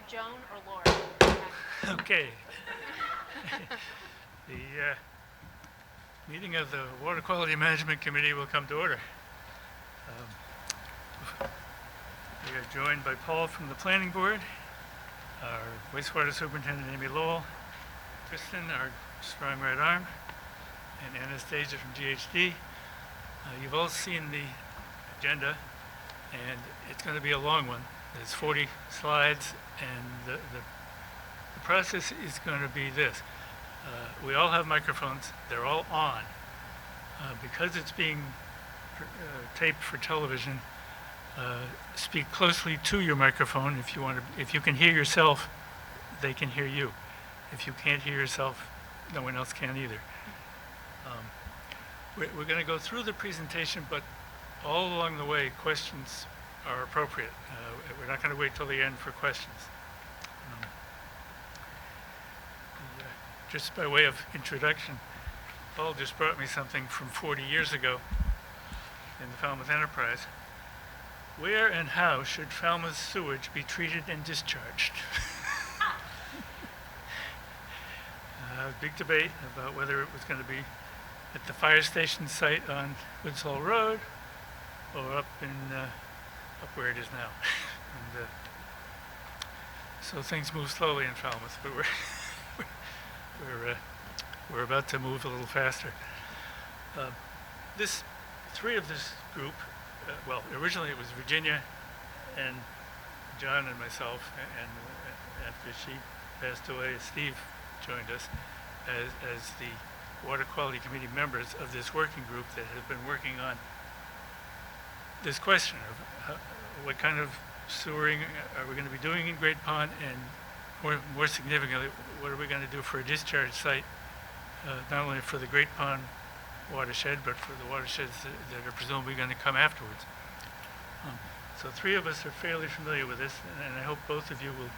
Joan or Laura? Okay. The meeting of the Water Quality Management Committee will come to order. We are joined by Paul from the Planning Board, our wastewater superintendent Amy Lowell, Kristen, our strong right arm, and Anastasia from GHD. You've all seen the agenda, and it's going to be a long one. There's 40 slides, and the process is going to be this. We all have microphones. They're all on. Because it's being taped for television, speak closely to your microphone. If you can hear yourself, they can hear you. If you can't hear yourself, no one else can either. We're going to go through the presentation, but all along the way, questions are appropriate. We're not going to wait till the end for questions. Just by way of introduction, Paul just brought me something from 40 years ago in the Falmouth Enterprise. Where and how should Falmouth sewage be treated and discharged? Big debate about whether it was going to be at the fire station site on Woods Hole Road or up where it is now. And, so things move slowly in Falmouth, but we're about to move a little faster. Three of this group, well, originally it was Virginia and John and myself, and after she passed away, Steve joined us as the Water Quality Committee members of this working group that has been working on this question of what kind of sewering are we going to be doing in Great Pond, and more significantly, what are we going to do for a discharge site, not only for the Great Pond watershed, but for the watersheds that are presumably going to come afterwards. So three of us are fairly familiar with this, and I hope both of you will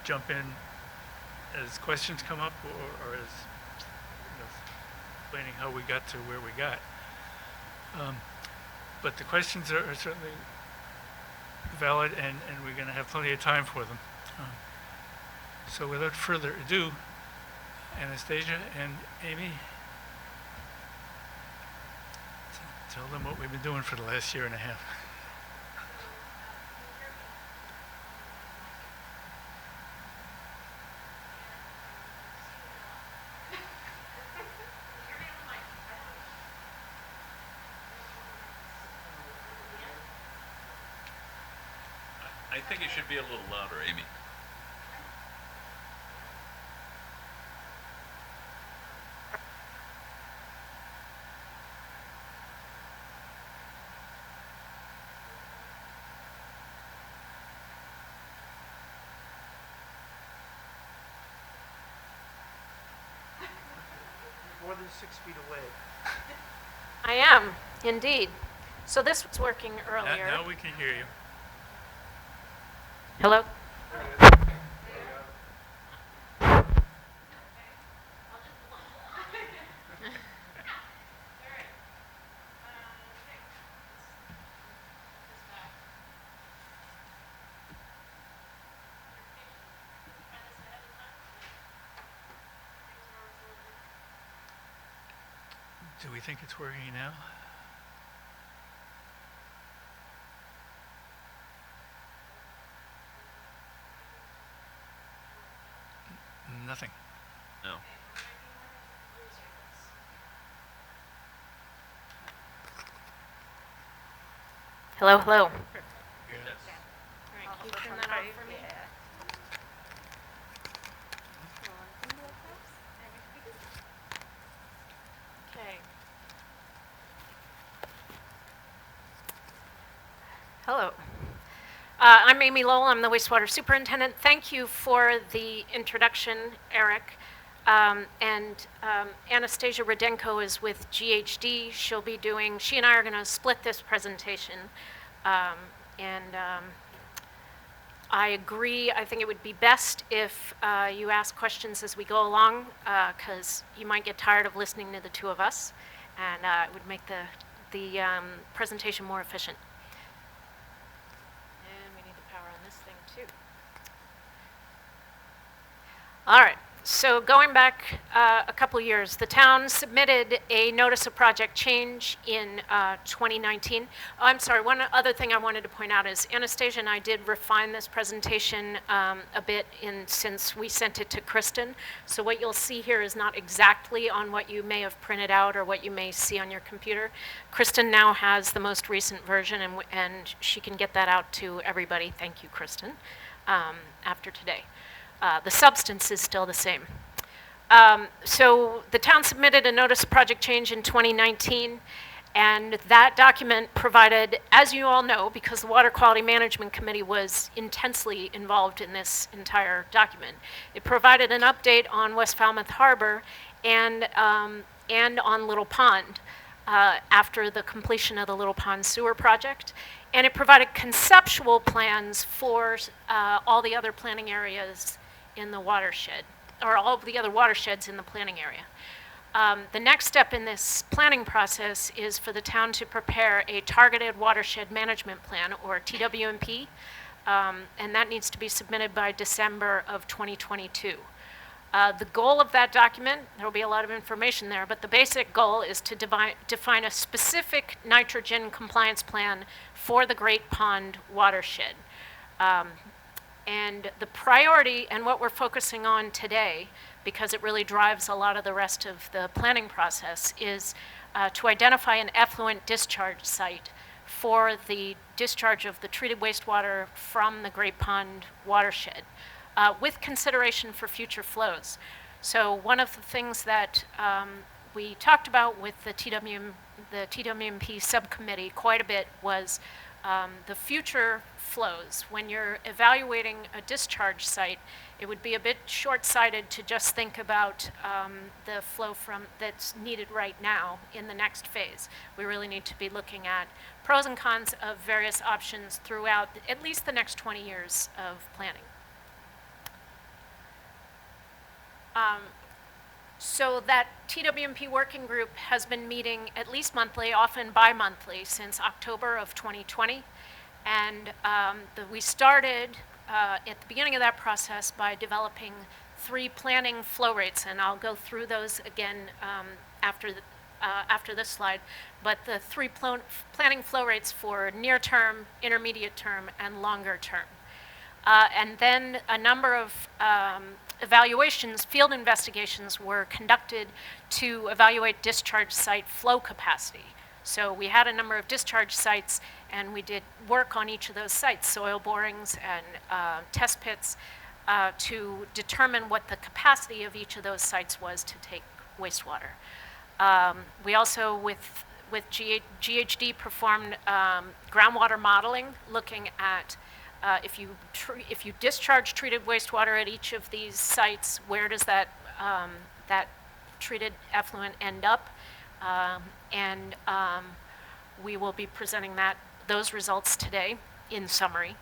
jump in as questions come up, or as explaining how we got to where we got. But the questions are certainly valid, and we're going to have plenty of time for them. So without further ado, Anastasia and Amy, tell them what we've been doing for the last year and a half. I think it should be a little louder, Amy. More than 6 feet away. I am, indeed. So this was working earlier. Now we can hear you. Hello? Do we think it's working now? Nothing. No. Hello, hello. Yes. All right, can you turn that off for me? Okay. Hello. I'm Amy Lowell. I'm the wastewater superintendent. Thank you for the introduction, Eric. Anastasia Rudenko is with GHD. She and I are going to split this presentation. I agree. I think it would be best if you ask questions as we go along, because you might get tired of listening to the two of us, and it would make the presentation more efficient. And we need the power on this thing too. All right, so going back a couple years, the town submitted a notice of project change in 2019. Oh, I'm sorry, one other thing I wanted to point out is Anastasia and I did refine this presentation a bit since we sent it to Kristen. So what you'll see here is not exactly on what you may have printed out or what you may see on your computer. Kristen now has the most recent version, and she can get that out to everybody. Thank you, Kristen, after today. The substance is still the same. So the town submitted a notice of project change in 2019, and that document provided, as you all know, because the Water Quality Management Committee was intensely involved in this entire document, it provided an update on West Falmouth Harbor and on Little Pond after the completion of the Little Pond sewer project. And it provided conceptual plans for all the other planning areas in the watershed, or all of the other watersheds in the planning area. The next step in this planning process is for the town to prepare a targeted watershed management plan, or TWMP, and that needs to be submitted by December of 2022. The goal of that document, there will be a lot of information there, but the basic goal is to define a specific nitrogen compliance plan for the Great Pond watershed. And the priority, and what we're focusing on today, because it really drives a lot of the rest of the planning process, is to identify an effluent discharge site for the discharge of the treated wastewater from the Great Pond watershed, with consideration for future flows. So one of the things that we talked about with the TWMP subcommittee quite a bit was the future flows. When you're evaluating a discharge site, it would be a bit short-sighted to just think about the flow that's needed right now in the next phase. We really need to be looking at pros and cons of various options throughout at least the next 20 years of planning. So that TWMP working group has been meeting at least monthly, often bi-monthly, since October of 2020. And we started at the beginning of that process by developing 3 planning flow rates, and I'll go through those again after this slide. But the 3 planning flow rates for near term, intermediate term, and longer term. And then a number of evaluations, field investigations, were conducted to evaluate discharge site flow capacity. So we had a number of discharge sites, and we did work on each of those sites, soil borings and test pits, to determine what the capacity of each of those sites was to take wastewater. We also, with GHD, performed groundwater modeling, looking at if you discharge treated wastewater at each of these sites, where does that treated effluent end up? We will be presenting those results today in summary.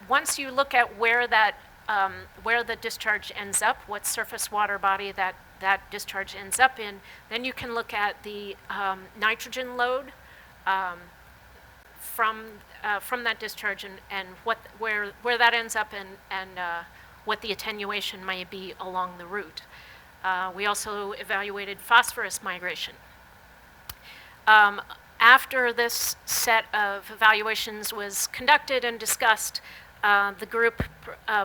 Once you look at where the discharge ends up, what surface water body that discharge ends up in, then you can look at the nitrogen load from that discharge and where that ends up and what the attenuation may be along the route. We also evaluated phosphorus migration. After this set of evaluations was conducted and discussed, the group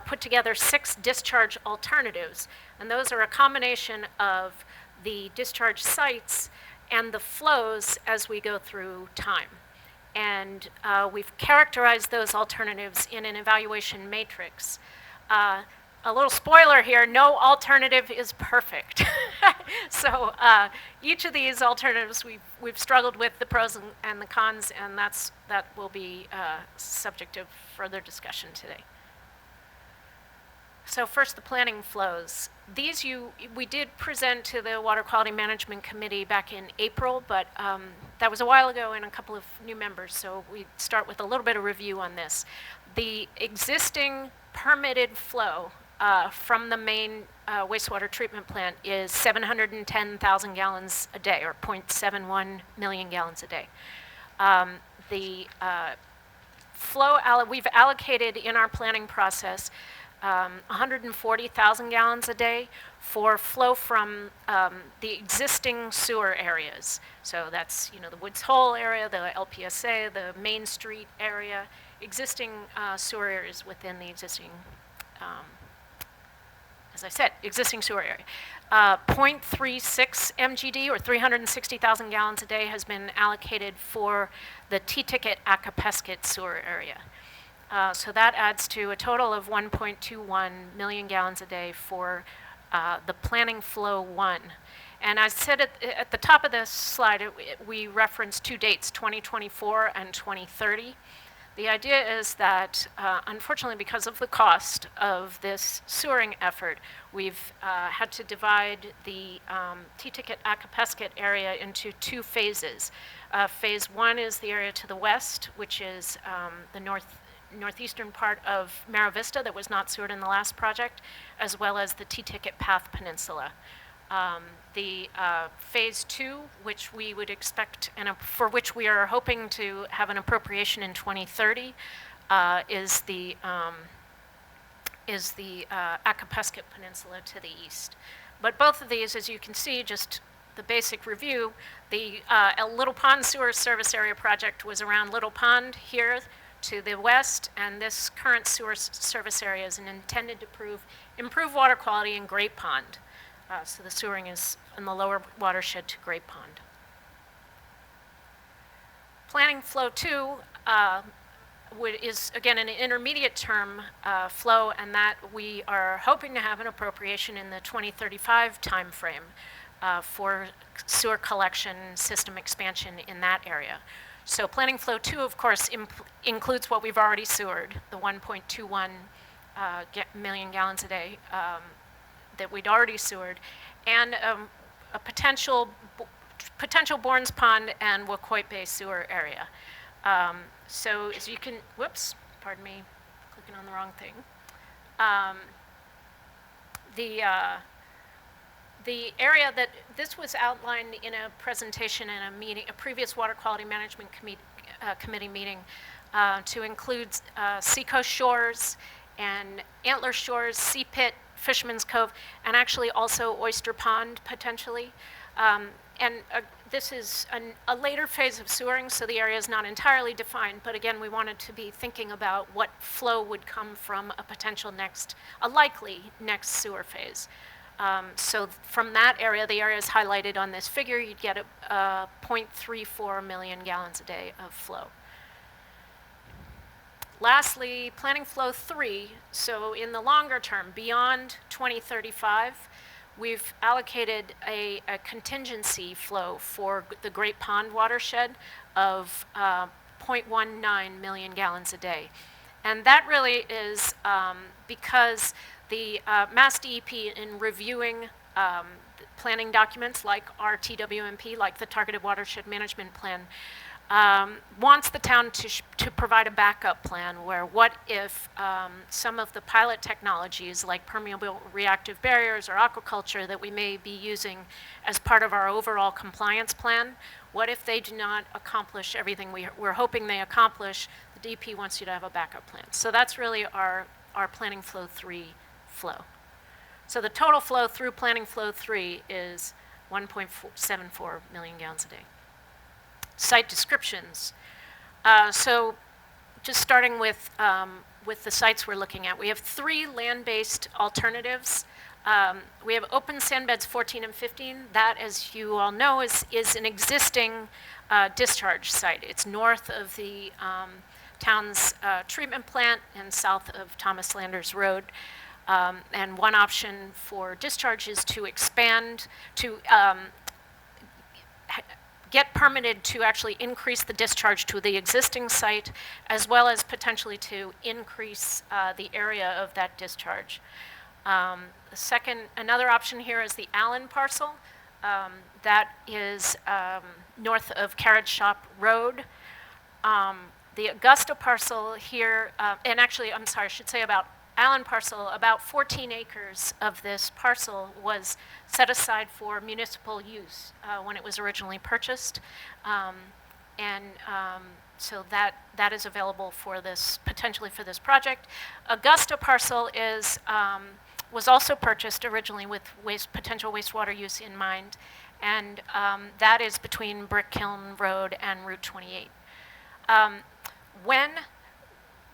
put together 6 discharge alternatives, and those are a combination of the discharge sites and the flows as we go through time. And we've characterized those alternatives in an evaluation matrix. A little spoiler here, no alternative is perfect. So each of these alternatives we've struggled with the pros and the cons, and that will be subject of further discussion today. So first, the planning flows. These we did present to the Water Quality Management Committee back in April, but that was a while ago and a couple of new members, so we start with a little bit of review on this. The existing permitted flow from the main wastewater treatment plant is 710,000 gallons a day, or 0.71 million gallons a day. The flow we've allocated in our planning process 140,000 gallons a day for flow from the existing sewer areas. So that's, the Woods Hole area, the LPSA, the Main Street area, existing sewer areas within the existing, as I said, existing sewer area. 0.36 MGD, or 360,000 gallons a day, has been allocated for the T-Ticket Acapesket sewer area. So that adds to a total of 1.21 million gallons a day for the Planning Flow 1. And I said at the top of this slide, we referenced two dates, 2024 and 2030. The idea is that, unfortunately, because of the cost of this sewering effort, we've had to divide the T-Ticket Acapesket area into two phases. Phase 1 is the area to the west, which is the northeastern part of Mara Vista that was not sewered in the last project, as well as the T-Ticket Path Peninsula. The phase 2, which we would expect, and for which we are hoping to have an appropriation in 2030, is the Acapesket Peninsula to the east. But both of these, as you can see, just the basic review, the Little Pond Sewer Service Area project was around Little Pond here to the west, and this current sewer service area is intended to improve water quality in Great Pond. So the sewering is in the lower watershed to Great Pond. Planning Flow 2 is, again, an intermediate term flow, and that we are hoping to have an appropriation in the 2035 timeframe for sewer collection system expansion in that area. So Planning Flow 2, of course, includes what we've already sewered, the 1.21 million gallons a day that we'd already sewered, and a potential Bournes Pond and Wacoit Bay sewer area. So as you can, whoops, pardon me, clicking on the wrong thing. The area that this was outlined in a presentation in a previous Water Quality Management Committee meeting to include Seacoast Shores and Antler Shores, Sea Pit, Fisherman's Cove, and actually also Oyster Pond potentially. This is a later phase of sewering, so the area is not entirely defined, but again, we wanted to be thinking about what flow would come from a likely next sewer phase. So from that area, the area is highlighted on this figure, you'd get a 0.34 million gallons a day of flow. Lastly, Planning Flow 3, so in the longer term, beyond 2035, we've allocated a contingency flow for the Great Pond watershed of 0.19 million gallons a day. And that really is because the Mass DEP, in reviewing planning documents like our TWMP, like the Targeted Watershed Management Plan, wants the town to provide a backup plan where what if some of the pilot technologies like permeable reactive barriers or aquaculture that we may be using as part of our overall compliance plan, what if they do not accomplish everything we're hoping they accomplish? The DP wants you to have a backup plan. So that's really our Planning Flow 3 flow. So the total flow through Planning Flow 3 is 1.74 million gallons a day. Site descriptions. So just starting with the sites we're looking at, we have 3 land-based alternatives. We have open sand beds 14 and 15. That, as you all know, is an existing discharge site. It's north of the town's treatment plant and south of Thomas Landers Road. And one option for discharge is to expand, to get permitted to actually increase the discharge to the existing site, as well as potentially to increase the area of that discharge. Another option here is the Allen parcel. That is north of Carriage Shop Road. The Augusta parcel here, and actually, I'm sorry, I should say about Allen parcel, about 14 acres of this parcel was set aside for municipal use when it was originally purchased. So that is available for this, potentially for this project. Augusta Parcel was also purchased originally with potential wastewater use in mind, and that is between Brick Kiln Road and Route 28.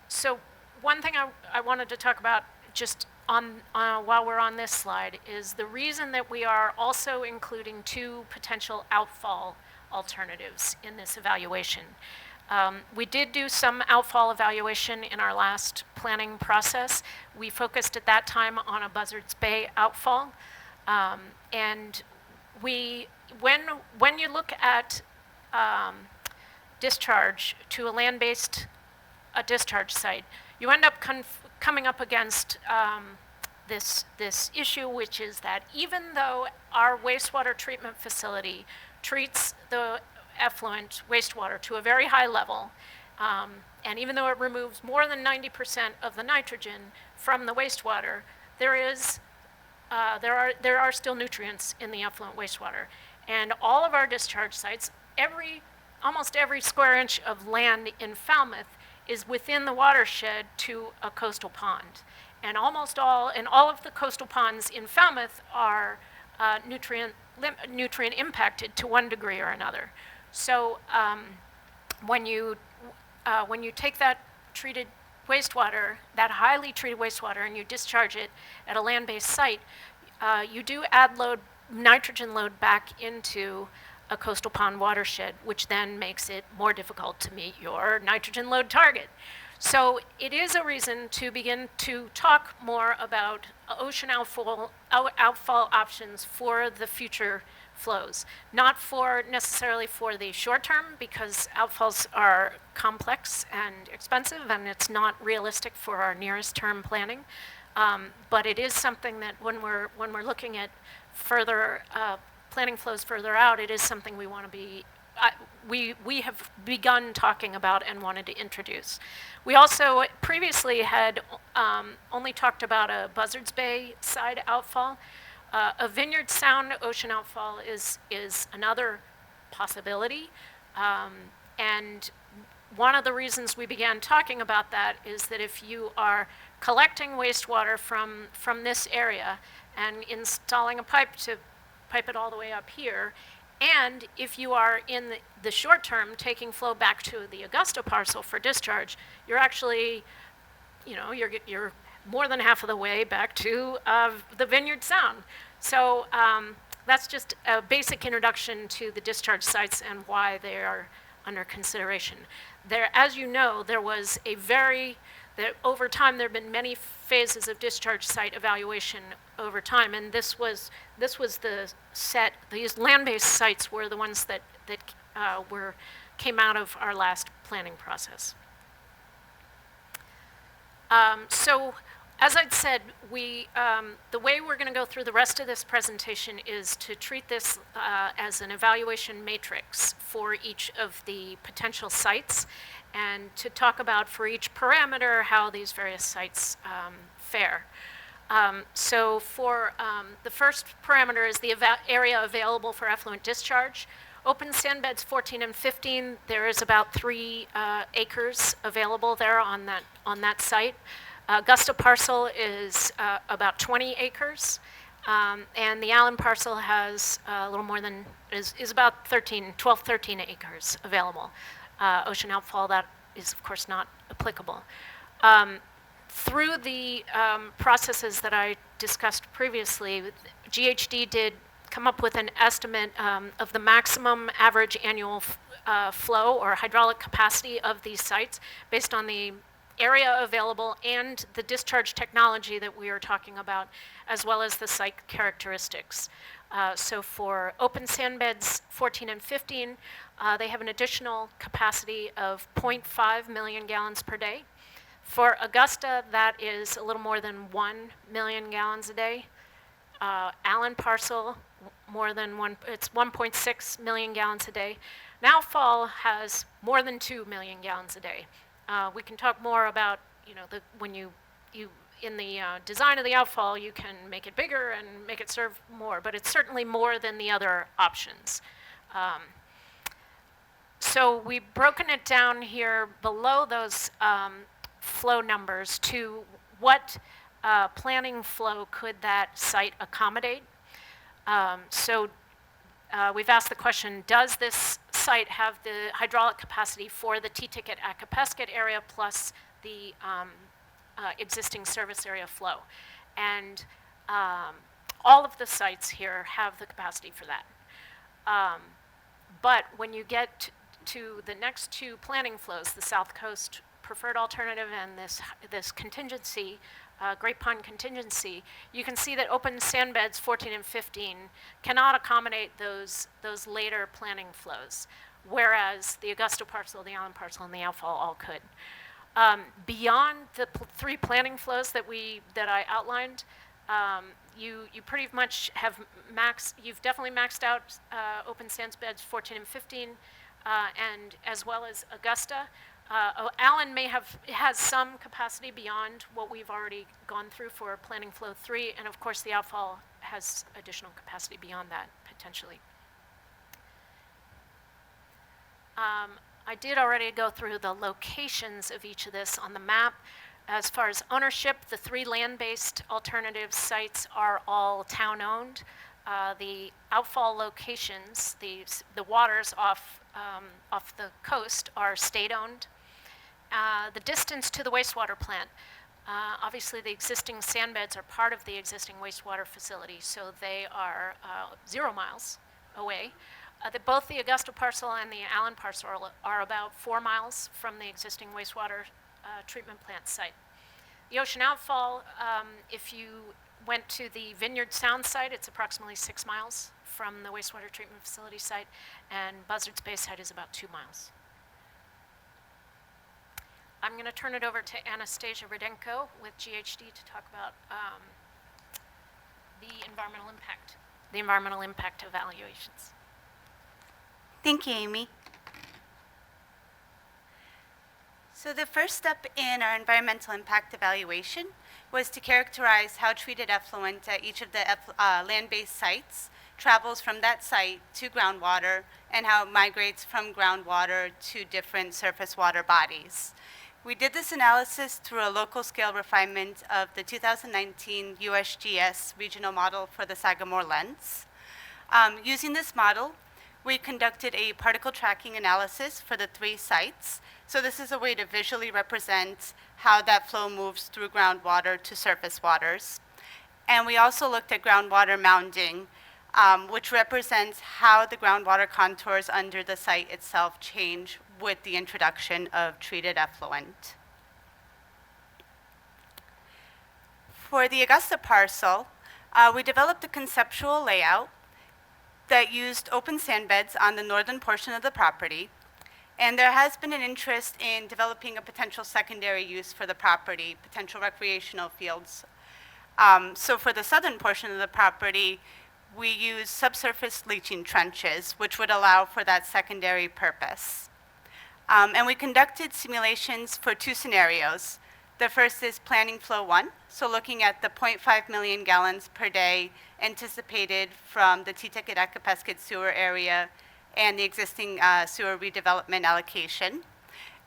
So one thing I wanted to talk about just while we're on this slide is the reason that we are also including 2 potential outfall alternatives in this evaluation. We did do some outfall evaluation in our last planning process. We focused at that time on a Buzzards Bay outfall. And when you look at discharge to a land-based discharge site, you end up coming up against this issue, which is that even though our wastewater treatment facility treats the effluent wastewater to a very high level, and even though it removes more than 90% of the nitrogen from the wastewater, there are still nutrients in the effluent wastewater. And all of our discharge sites, almost every square inch of land in Falmouth is within the watershed to a coastal pond. And all of the coastal ponds in Falmouth are nutrient impacted to one degree or another. So when you take that treated wastewater, that highly treated wastewater, and you discharge it at a land-based site, you do add nitrogen load back into a coastal pond watershed, which then makes it more difficult to meet your nitrogen load target. So it is a reason to begin to talk more about ocean outfall options for the future flows. Not necessarily for the short term, because outfalls are complex and expensive, and it's not realistic for our nearest term planning. But it is something that when we're looking at further planning flows further out, it is something we want to be. We have begun talking about and wanted to introduce. We also previously had only talked about a Buzzards Bay side outfall. A Vineyard Sound ocean outfall is another possibility. And one of the reasons we began talking about that is that if you are collecting wastewater from this area and installing a pipe to pipe it all the way up here, and if you are in the short term taking flow back to the Augusta parcel for discharge, you're actually, you're more than half of the way back to the Vineyard Sound. So that's just a basic introduction to the discharge sites and why they are under consideration. As you know, over time there have been many phases of discharge site evaluation over time, and this was the set. These land-based sites were the ones that came out of our last planning process. So, as I'd said, the way we're going to go through the rest of this presentation is to treat this as an evaluation matrix for each of the potential sites, and to talk about for each parameter how these various sites fare. So for the first parameter is the area available for effluent discharge. Open sand beds 14 and 15, there is about 3 acres available there on that site. Augusta Parcel is about 20 acres, and the Allen Parcel has a little more than, is about 12, 13 acres available. Ocean outfall, that is of course not applicable. Through the processes that I discussed previously, GHD did come up with an estimate of the maximum average annual flow or hydraulic capacity of these sites based on the area available and the discharge technology that we are talking about, as well as the site characteristics. So for open sand beds 14 and 15, they have an additional capacity of 0.5 million gallons per day. For Augusta, that is a little more than 1 million gallons a day. Allen Parcel, it's 1.6 million gallons a day. And Outfall has more than 2 million gallons a day. We can talk more about, when you in the design of the outfall, you can make it bigger and make it serve more, but it's certainly more than the other options. So we've broken it down here below those flow numbers to what planning flow could that site accommodate. We've asked the question, does this site have the hydraulic capacity for the T-ticket at Capesket area plus the existing service area flow? And all of the sites here have the capacity for that. But when you get to the next two planning flows, the South Coast preferred alternative and this contingency, Great Pond contingency, you can see that open sand beds 14 and 15 cannot accommodate those later planning flows, whereas the Augusta Parcel, the Allen Parcel, and the Outfall all could. Beyond the three planning flows that I outlined, you pretty much have you've definitely maxed out open sands beds 14 and 15, and as well as Augusta. Allen has some capacity beyond what we've already gone through for planning flow 3, and of course the Outfall has additional capacity beyond that, potentially. I did already go through the locations of each of this on the map. As far as ownership, the three land-based alternative sites are all town-owned. The Outfall locations, the waters off the coast, are state-owned. The distance to the wastewater plant, obviously the existing sand beds are part of the existing wastewater facility, so they are 0 miles away. Both the Augusta Parcel and the Allen Parcel are about 4 miles from the existing wastewater treatment plant site. The Ocean Outfall, if you went to the Vineyard Sound site, it's approximately 6 miles from the wastewater treatment facility site, and Buzzards Bay site is about 2 miles. I'm going to turn it over to Anastasia Rudenko with GHD to talk about the environmental impact evaluations. Thank you, Amy. So the first step in our environmental impact evaluation was to characterize how treated effluent at each of the land-based sites travels from that site to groundwater and how it migrates from groundwater to different surface water bodies. We did this analysis through a local scale refinement of the 2019 USGS regional model for the Sagamore lens. Using this model, we conducted a particle tracking analysis for the 3 sites. So this is a way to visually represent how that flow moves through groundwater to surface waters. And we also looked at groundwater mounding, which represents how the groundwater contours under the site itself change with the introduction of treated effluent. For the Augusta Parcel, we developed a conceptual layout that used open sand beds on the northern portion of the property. And there has been an interest in developing a potential secondary use for the property, potential recreational fields. So for the southern portion of the property, we use subsurface leaching trenches, which would allow for that secondary purpose. And we conducted simulations for 2 scenarios. The first is planning flow 1, so looking at the 0.5 million gallons per day anticipated from the T-ticket at Capesket sewer area and the existing sewer redevelopment allocation.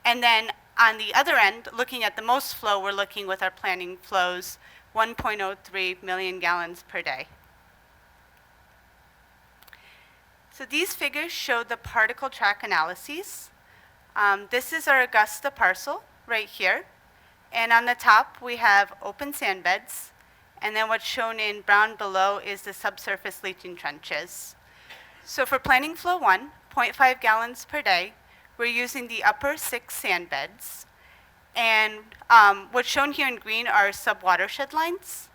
And then on the other end, looking at the most flow, we're looking with our planning flows, 1.03 million gallons per day. So these figures show the particle track analyses. This is our Augusta Parcel right here. And on the top, we have open sand beds. And then what's shown in brown below is the subsurface leaching trenches. So for planning flow 1, 0.5 gallons per day, we're using the upper 6 sand beds. And what's shown here in green are sub-watershed lines.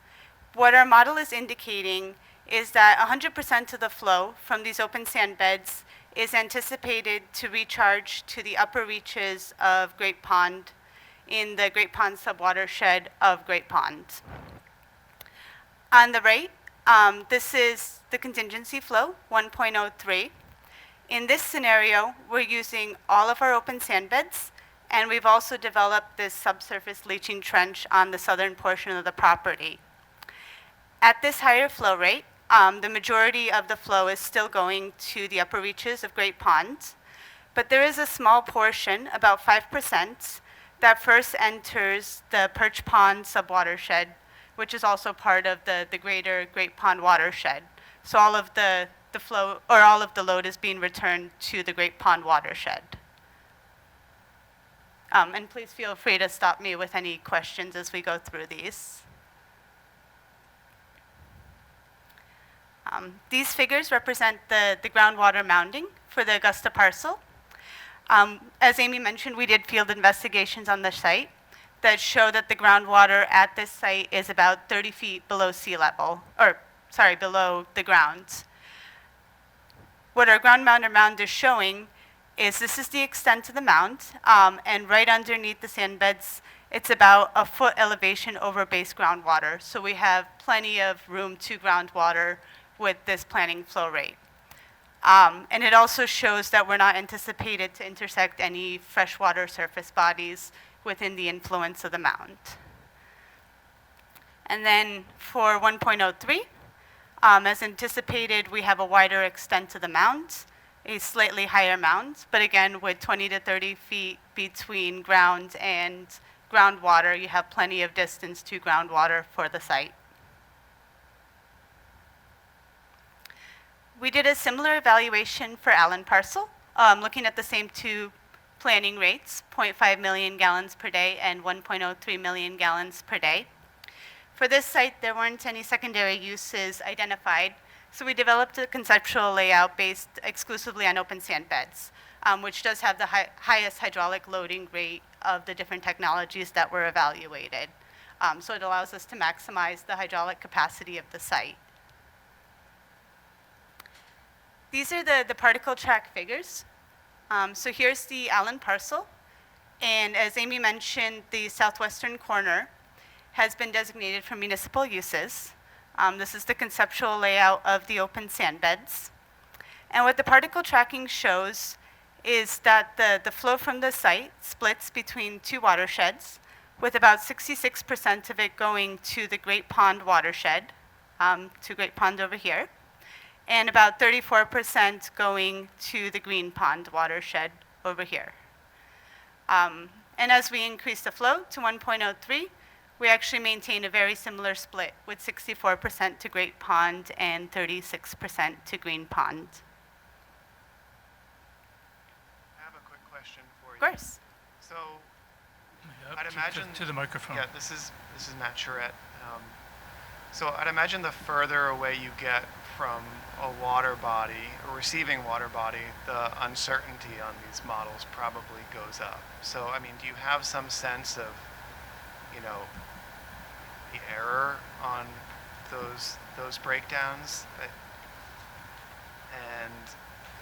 What our model is indicating is that 100% of the flow from these open sand beds is anticipated to recharge to the upper reaches of Great Pond in the Great Pond subwatershed of Great Pond. On the right, this is the contingency flow, 1.03. In this scenario, we're using all of our open sand beds, and we've also developed this subsurface leaching trench on the southern portion of the property. At this higher flow rate, the majority of the flow is still going to the upper reaches of Great Pond, but there is a small portion, about 5%, that first enters the Perch Pond subwatershed, which is also part of the greater Great Pond watershed. So all of the flow, or all of the load is being returned to the Great Pond watershed. And please feel free to stop me with any questions as we go through these. These figures represent the groundwater mounding for the Augusta Parcel. As Amy mentioned, we did field investigations on the site that show that the groundwater at this site is about 30 feet below sea level, or sorry, below the ground. What our ground mounder mound is showing is this is the extent of the mound, and right underneath the sand beds, it's about a foot elevation over base groundwater. So we have plenty of room to groundwater with this planning flow rate. And it also shows that we're not anticipated to intersect any freshwater surface bodies within the influence of the mound. And then for 1.03, as anticipated, we have a wider extent to the mound, a slightly higher mound, but again, with 20 to 30 feet between ground and groundwater, you have plenty of distance to groundwater for the site. We did a similar evaluation for Allen Parcel, looking at the same two planning rates, 0.5 million gallons per day and 1.03 million gallons per day. For this site, there weren't any secondary uses identified, so we developed a conceptual layout based exclusively on open sand beds, which does have the highest hydraulic loading rate of the different technologies that were evaluated. So it allows us to maximize the hydraulic capacity of the site. These are the particle track figures. So here's the Allen Parcel. And as Amy mentioned, the southwestern corner has been designated for municipal uses. This is the conceptual layout of the open sand beds. And what the particle tracking shows is that the flow from the site splits between two watersheds, with about 66% of it going to the Great Pond watershed, to Great Pond over here, and about 34% going to the Green Pond watershed over here. And as we increase the flow to 1.03, we actually maintain a very similar split with 64% to Great Pond and 36% to Green Pond. I have a quick question for you. Of course. So, Yep, I'd imagine to the microphone. yeah, this is Matt Charette. So I'd imagine the further away you get from a water body, a receiving water body, the uncertainty on these models probably goes up. So, I mean, do you have some sense of, you know, the error on those breakdowns? And,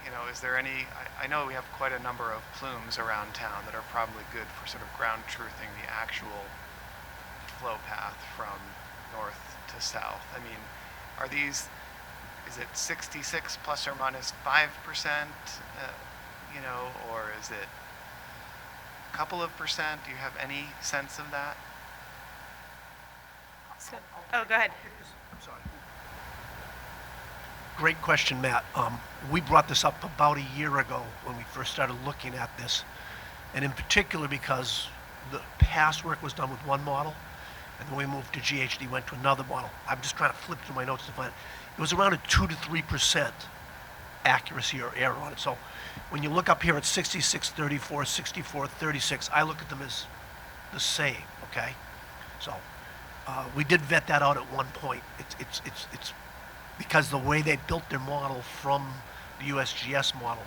you know, is there any, I know we have quite a number of plumes around town that are probably good for sort of ground truthing the actual flow path from north to south. I mean, are these, is it 66 plus or minus 5%, you know, or is it a couple of percent? Do you have any sense of that? Oh, go ahead. I'm sorry. Great question, Matt. We brought this up about a year ago when we first started looking at this, and in particular because the past work was done with one model, and then we moved to GHD, went to another model. I'm just trying to flip through my notes to find it. It was around a 2 to 3% accuracy or error on it. So when you look up here at 66, 34, 64, 36, I look at them as the same, okay? So we did vet that out at one point. It's because the way they built their model from the USGS model,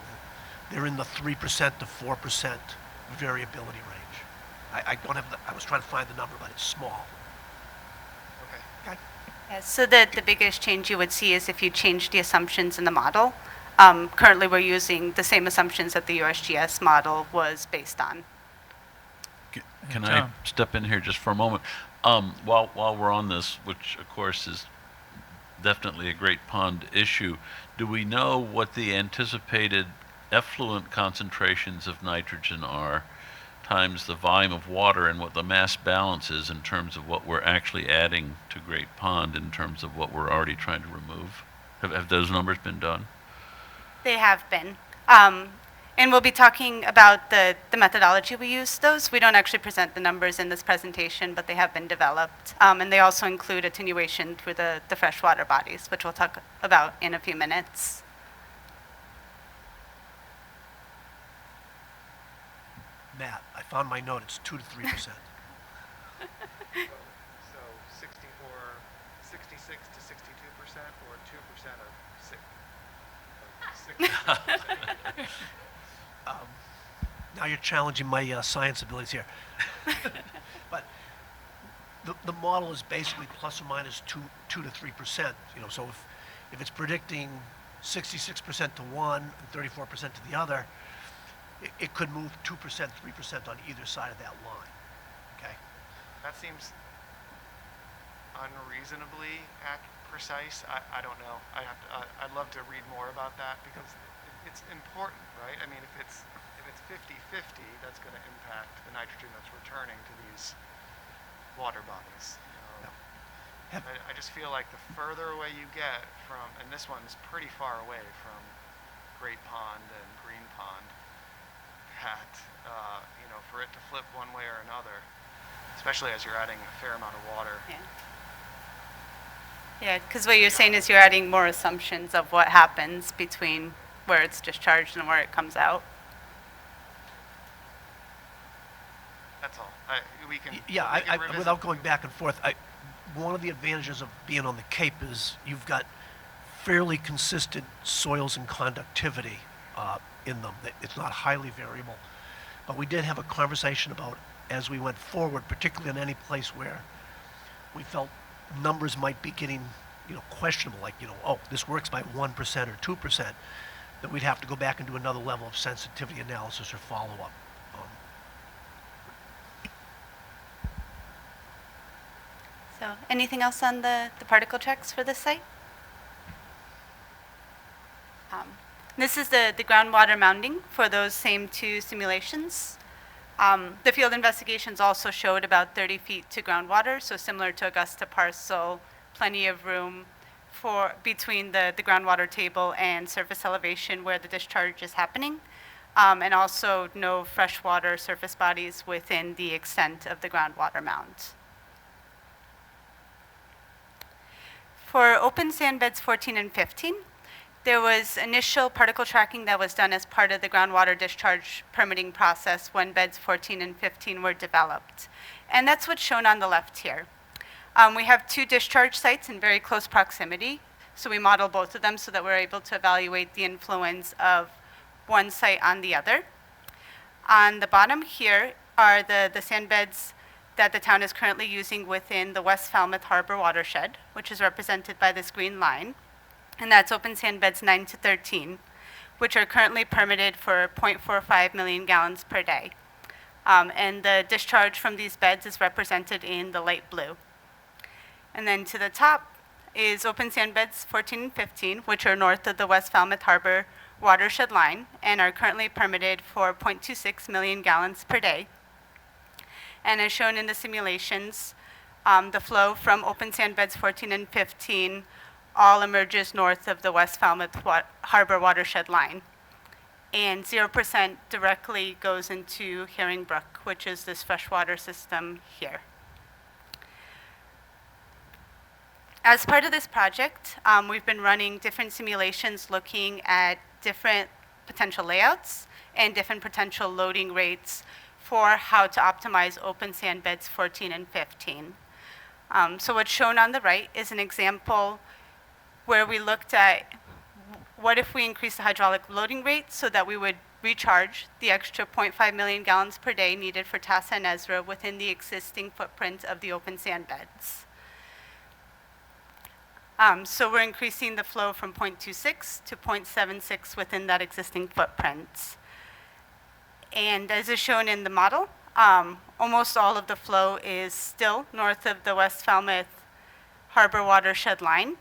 they're in the 3% to 4% variability range. I don't have the, I was trying to find the number, but it's small. Okay. Okay. Yes, so the biggest change you would see is if you change the assumptions in the model. Currently, we're using the same assumptions that the USGS model was based on. Can I John. step in here just for a moment? While we're on this, which of course is definitely a Great Pond issue, do we know what the anticipated effluent concentrations of nitrogen are times the volume of water and what the mass balance is in terms of what we're actually adding to Great Pond in terms of what we're already trying to remove? Have those numbers been done? They have been. And we'll be talking about the methodology we use those. We don't actually present the numbers in this presentation, but they have been developed. And they also include attenuation through the freshwater bodies, which we'll talk about in a few minutes. Matt, I found my note, it's 2 to 3%. So 66 to 62%, or 2% of 6? Now you're challenging my science abilities here. But the model is basically plus or minus 2 to 3%. So if it's predicting 66% to one and 34% to the other, it could move 2%, 3% on either side of that line. Okay. That seems unreasonably precise. I don't know. I'd love to read more about that because it's important, right? I mean, if it's 50-50, that's going to impact the nitrogen that's returning to these water bodies. I just feel like the further away you get from, and this one's pretty far away from Great Pond and Green Pond, that for it to flip one way or another, especially as you're adding a fair amount of water. Yeah, because what you're saying is you're adding more assumptions of what happens between where it's discharged and where it comes out. That's all. We can. Yeah, we can revisit. without going back and forth, one of the advantages of being on the Cape is you've got fairly consistent soils and conductivity in them. It's not highly variable. But we did have a conversation about, as we went forward, particularly in any place where we felt numbers might be getting questionable, like, oh, this works by 1% or 2%, that we'd have to go back and do another level of sensitivity analysis or follow-up. So anything else on the particle checks for this site? This is the groundwater mounding for those same two simulations. The field investigations also showed about 30 feet to groundwater, so similar to Augusta Parcel, plenty of room between the groundwater table and surface elevation where the discharge is happening, and also no freshwater surface bodies within the extent of the groundwater mound. For open sand beds 14 and 15, there was initial particle tracking that was done as part of the groundwater discharge permitting process when beds 14 and 15 were developed. And that's what's shown on the left here. We have two discharge sites in very close proximity, so we model both of them so that we're able to evaluate the influence of one site on the other. On the bottom here are the sand beds that the town is currently using within the West Falmouth Harbor watershed, which is represented by this green line. And that's open sand beds 9 to 13, which are currently permitted for 0.45 million gallons per day. And the discharge from these beds is represented in the light blue. And then to the top is open sand beds 14 and 15, which are north of the West Falmouth Harbor watershed line and are currently permitted for 0.26 million gallons per day. And as shown in the simulations, the flow from open sand beds 14 and 15 all emerges north of the West Falmouth Harbor watershed line. And 0% directly goes into Herring Brook, which is this freshwater system here. As part of this project, we've been running different simulations looking at different potential layouts and different potential loading rates for how to optimize open sand beds 14 and 15. So what's shown on the right is an example where we looked at what if we increase the hydraulic loading rate so that we would recharge the extra 0.5 million gallons per day needed for Tassa and Ezra within the existing footprint of the open sand beds. So we're increasing the flow from 0.26 to 0.76 within that existing footprint. And as is shown in the model, almost all of the flow is still north of the West Falmouth Harbor watershed line.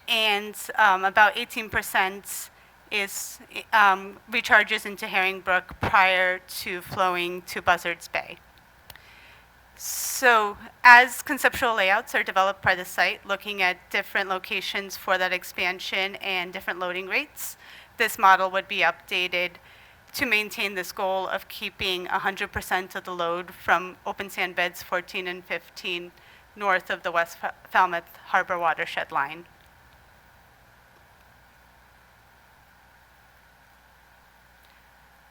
And about 18% is recharges into Herring Brook prior to flowing to Buzzards Bay. So as conceptual layouts are developed by the site, looking at different locations for that expansion and different loading rates, this model would be updated to maintain this goal of keeping 100% of the load from open sand beds 14 and 15 north of the West Falmouth Harbor watershed line.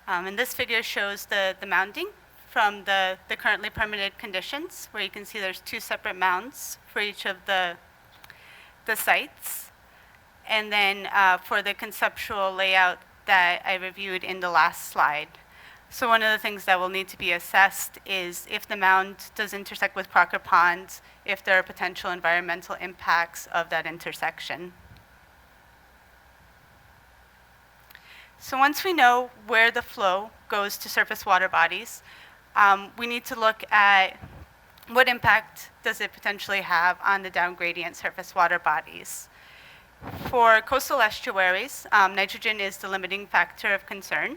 And this figure shows the mounding from the currently permitted conditions, where you can see there's 2 separate mounds for each of the sites. And then for the conceptual layout that I reviewed in the last slide. So one of the things that will need to be assessed is if the mound does intersect with Crocker Pond, if there are potential environmental impacts of that intersection. So once we know where the flow goes to surface water bodies, we need to look at what impact does it potentially have on the downgradient surface water bodies. For coastal estuaries, nitrogen is the limiting factor of concern.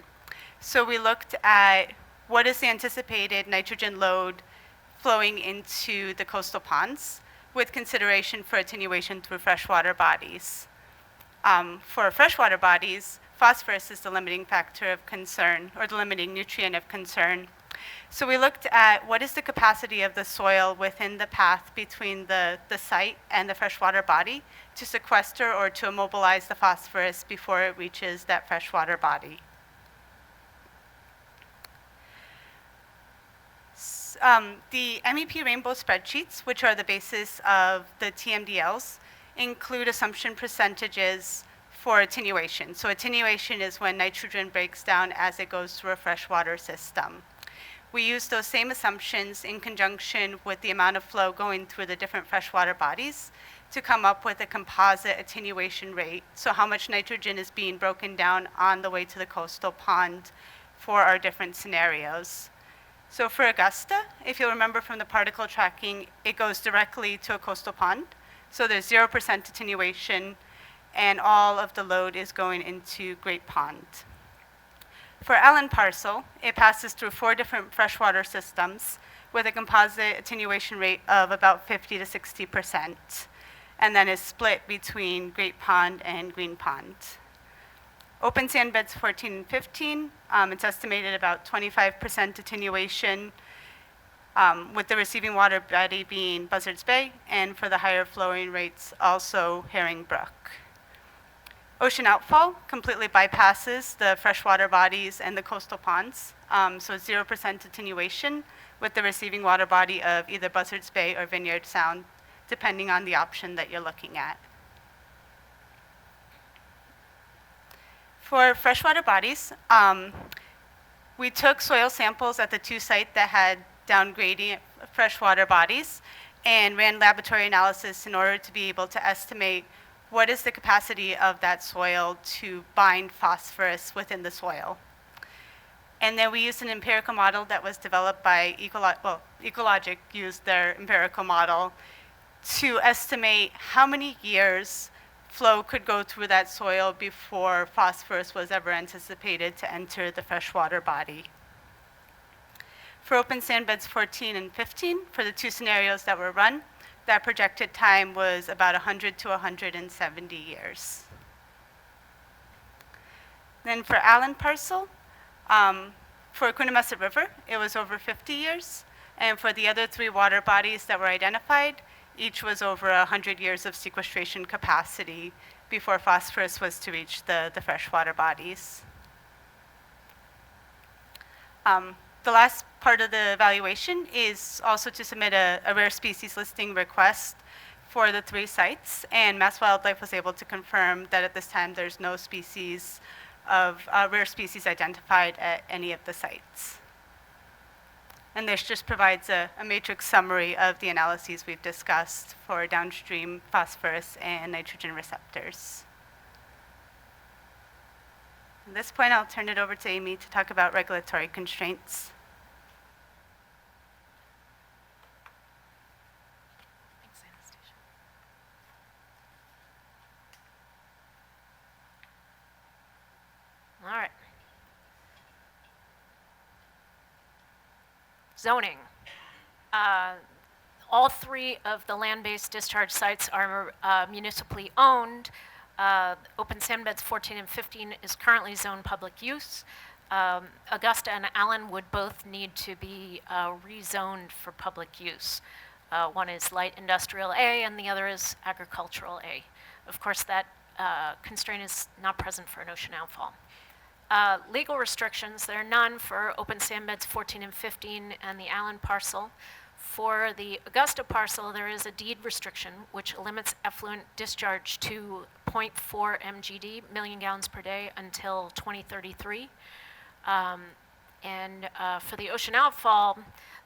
So we looked at what is the anticipated nitrogen load flowing into the coastal ponds with consideration for attenuation through freshwater bodies. For freshwater bodies, phosphorus is the limiting factor of concern, or the limiting nutrient of concern. So we looked at what is the capacity of the soil within the path between the site and the freshwater body to sequester or to immobilize the phosphorus before it reaches that freshwater body. The MEP Rainbow spreadsheets, which are the basis of the TMDLs, include assumption percentages for attenuation. So attenuation is when nitrogen breaks down as it goes through a freshwater system. We use those same assumptions in conjunction with the amount of flow going through the different freshwater bodies to come up with a composite attenuation rate. So how much nitrogen is being broken down on the way to the coastal pond for our different scenarios. So for Augusta, if you'll remember from the particle tracking, it goes directly to a coastal pond. So there's 0% attenuation, and all of the load is going into Great Pond. For Allen Parcel, it passes through 4 different freshwater systems with a composite attenuation rate of about 50 to 60%, and then is split between Great Pond and Green Pond. Open sand beds 14 and 15, it's estimated about 25% attenuation, with the receiving water body being Buzzards Bay, and for the higher flowing rates, also Herring Brook. Ocean Outfall completely bypasses the freshwater bodies and the coastal ponds, so it's 0% attenuation with the receiving water body of either Buzzards Bay or Vineyard Sound, depending on the option that you're looking at. For freshwater bodies, we took soil samples at the 2 sites that had downgradient freshwater bodies and ran laboratory analysis in order to be able to estimate what is the capacity of that soil to bind phosphorus within the soil. And then we used an empirical model that was developed by Ecologic used their empirical model to estimate how many years flow could go through that soil before phosphorus was ever anticipated to enter the freshwater body. For open sand beds 14 and 15, for the 2 scenarios that were run, that projected time was about 100 to 170 years. Then for Allen Parcel, for Coonamessett River, it was over 50 years. And for the other 3 water bodies that were identified, each was over 100 years of sequestration capacity before phosphorus was to reach the freshwater bodies. The last part of the evaluation is also to submit a rare species listing request for the 3 sites, and Mass Wildlife was able to confirm that at this time there's no species of rare species identified at any of the sites. And this just provides a matrix summary of the analyses we've discussed for downstream phosphorus and nitrogen receptors. At this point, I'll turn it over to Amy to talk about regulatory constraints. Thanks, Anastasia. All right. Zoning. All 3 of the land-based discharge sites are municipally owned. Open sand beds 14 and 15 is currently zoned public use. Augusta and Allen would both need to be rezoned for public use. One is light industrial A and the other is agricultural A. Of course, that constraint is not present for an ocean outfall. Legal restrictions, there are none for open sand beds 14 and 15 and the Allen parcel. For the Augusta parcel, there is a deed restriction which limits effluent discharge to 0.4 MGD, million gallons per day, until 2033. For the ocean outfall,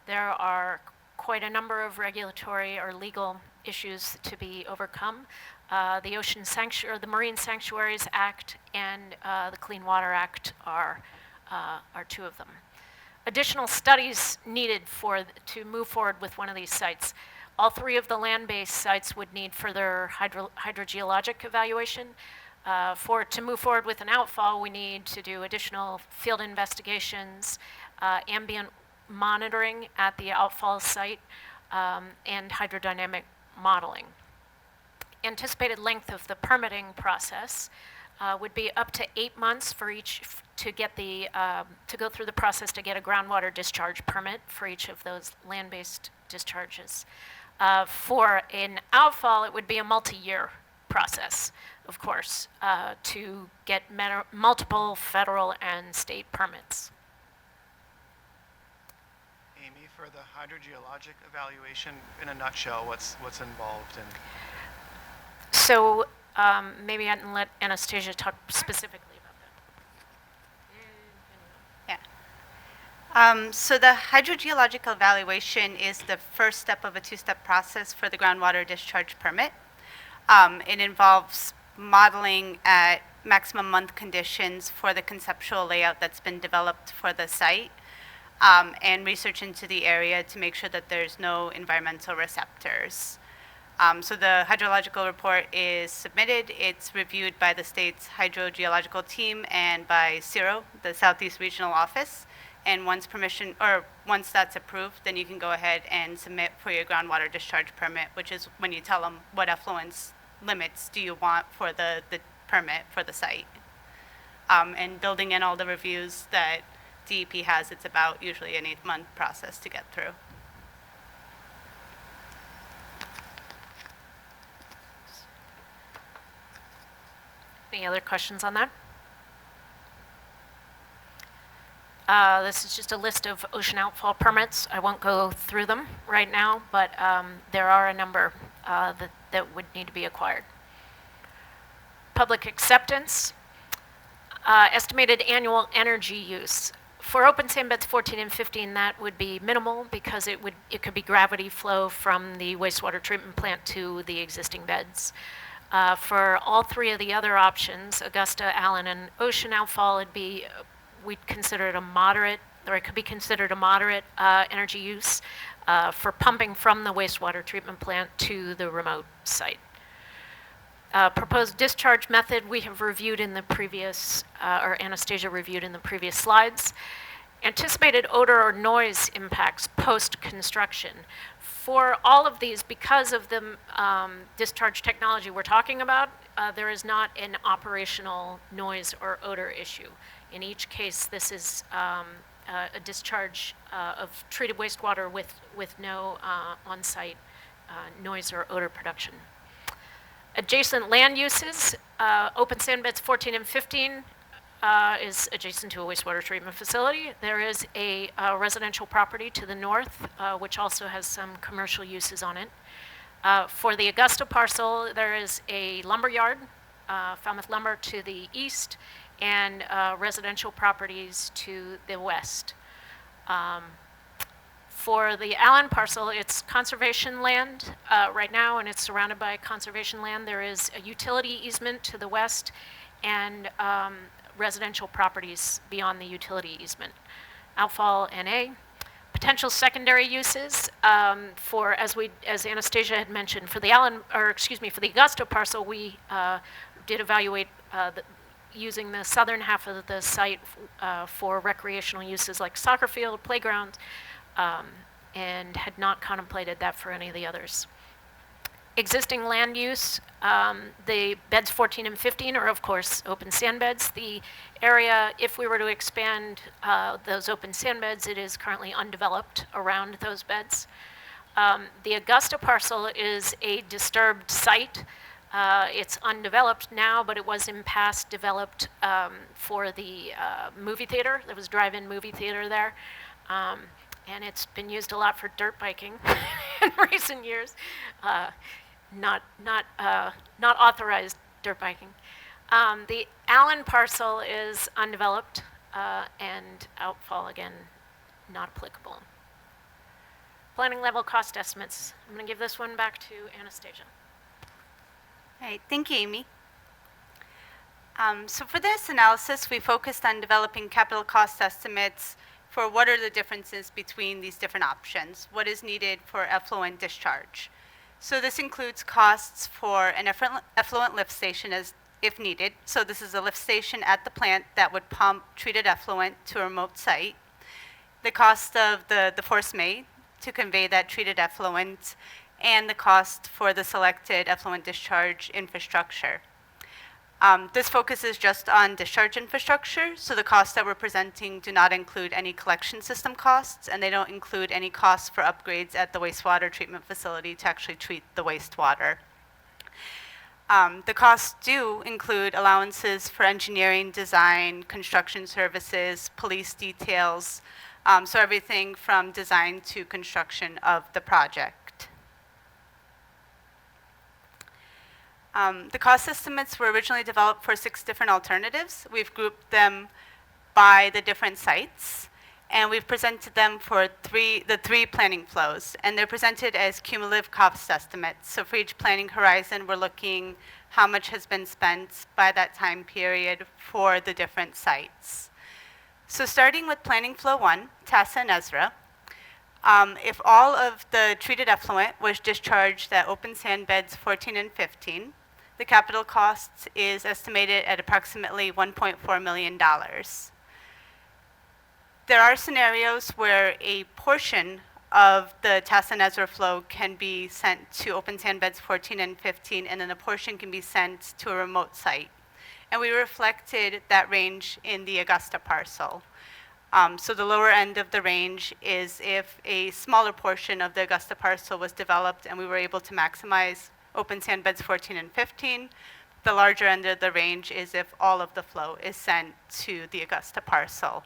there are quite a number of regulatory or legal issues to be overcome. The Marine Sanctuaries Act and the Clean Water Act are two of them. Additional studies needed to move forward with one of these sites. All three of the land-based sites would need further hydrogeologic evaluation. To move forward with an outfall, we need to do additional field investigations, ambient monitoring at the outfall site, and hydrodynamic modeling. Anticipated length of the permitting process would be up to 8 months for each to go through the process to get a groundwater discharge permit for each of those land-based discharges. For an outfall, it would be a multi-year process, of course, to get multiple federal and state permits. Amy, for the hydrogeologic evaluation, in a nutshell, what's involved in? So maybe I can let Anastasia talk specifically about that. Yeah. So the hydrogeological evaluation is the first step of a two-step process for the groundwater discharge permit. It involves modeling at maximum month conditions for the conceptual layout that's been developed for the site, and research into the area to make sure that there's no environmental receptors. So the hydrological report is submitted. It's reviewed by the state's hydrogeological team and by CIRO, the Southeast Regional Office. And once that's approved, then you can go ahead and submit for your groundwater discharge permit, which is when you tell them what effluence limits do you want for the permit for the site. And building in all the reviews that DEP has, it's about usually an 8-month process to get through. Any other questions on that? This is just a list of ocean outfall permits. I won't go through them right now, but there are a number that would need to be acquired. Public acceptance. Estimated annual energy use. For open sand beds 14 and 15, that would be minimal because it could be gravity flow from the wastewater treatment plant to the existing beds. For all three of the other options, Augusta, Allen, and ocean outfall, we'd consider it a moderate, or it could be considered a moderate energy use for pumping from the wastewater treatment plant to the remote site. Proposed discharge method we have reviewed in the previous, or Anastasia reviewed in the previous slides. Anticipated odor or noise impacts post-construction. For all of these, because of the discharge technology we're talking about, there is not an operational noise or odor issue. In each case, this is a discharge of treated wastewater with no on-site noise or odor production. Adjacent land uses, open sand beds 14 and 15 is adjacent to a wastewater treatment facility. There is a residential property to the north, which also has some commercial uses on it. For the Augusta parcel, there is a lumber yard, Falmouth Lumber to the east, and residential properties to the west. For the Allen parcel, it's conservation land right now, and it's surrounded by conservation land. There is a utility easement to the west and residential properties beyond the utility easement. Outfall NA. Potential secondary uses as Anastasia had mentioned, for the for the Augusta parcel, we did evaluate using the southern half of the site for recreational uses like soccer field, playground, and had not contemplated that for any of the others. existing land use. The beds 14 and 15 are, of course, open sand beds. The area, if we were to expand those open sand beds, it is currently undeveloped around those beds. The Augusta parcel is a disturbed site. It's undeveloped now, but it was in past developed for the movie theater. There was a drive-in movie theater there. And it's been used a lot for dirt biking in recent years. Not authorized dirt biking. The Allen parcel is undeveloped, and Outfall, again, not applicable. Planning level cost estimates. I'm going to give this one back to Anastasia. All right, thank you, Amy. So for this analysis, we focused on developing capital cost estimates for what are the differences between these different options, what is needed for effluent discharge. So this includes costs for an effluent lift station as if needed. So this is a lift station at the plant that would pump treated effluent to a remote site. The cost of the force main to convey that treated effluent, and the cost for the selected effluent discharge infrastructure. This focuses just on discharge infrastructure, so the costs that we're presenting do not include any collection system costs, and they don't include any costs for upgrades at the wastewater treatment facility to actually treat the wastewater. The costs do include allowances for engineering, design, construction services, police details, so everything from design to construction of the project. The cost estimates were originally developed for 6 different alternatives. We've grouped them by the different sites, and we've presented them for the three planning flows, and they're presented as cumulative cost estimates. So for each planning horizon, we're looking how much has been spent by that time period for the different sites. So starting with planning flow 1, Tassa and Ezra, if all of the treated effluent was discharged at open sand beds 14 and 15, the capital cost is estimated at approximately $1.4 million. There are scenarios where a portion of the Tassa and Ezra flow can be sent to open sand beds 14 and 15, and then a portion can be sent to a remote site. And we reflected that range in the Augusta parcel. So the lower end of the range is if a smaller portion of the Augusta parcel was developed and we were able to maximize open sand beds 14 and 15. The larger end of the range is if all of the flow is sent to the Augusta parcel.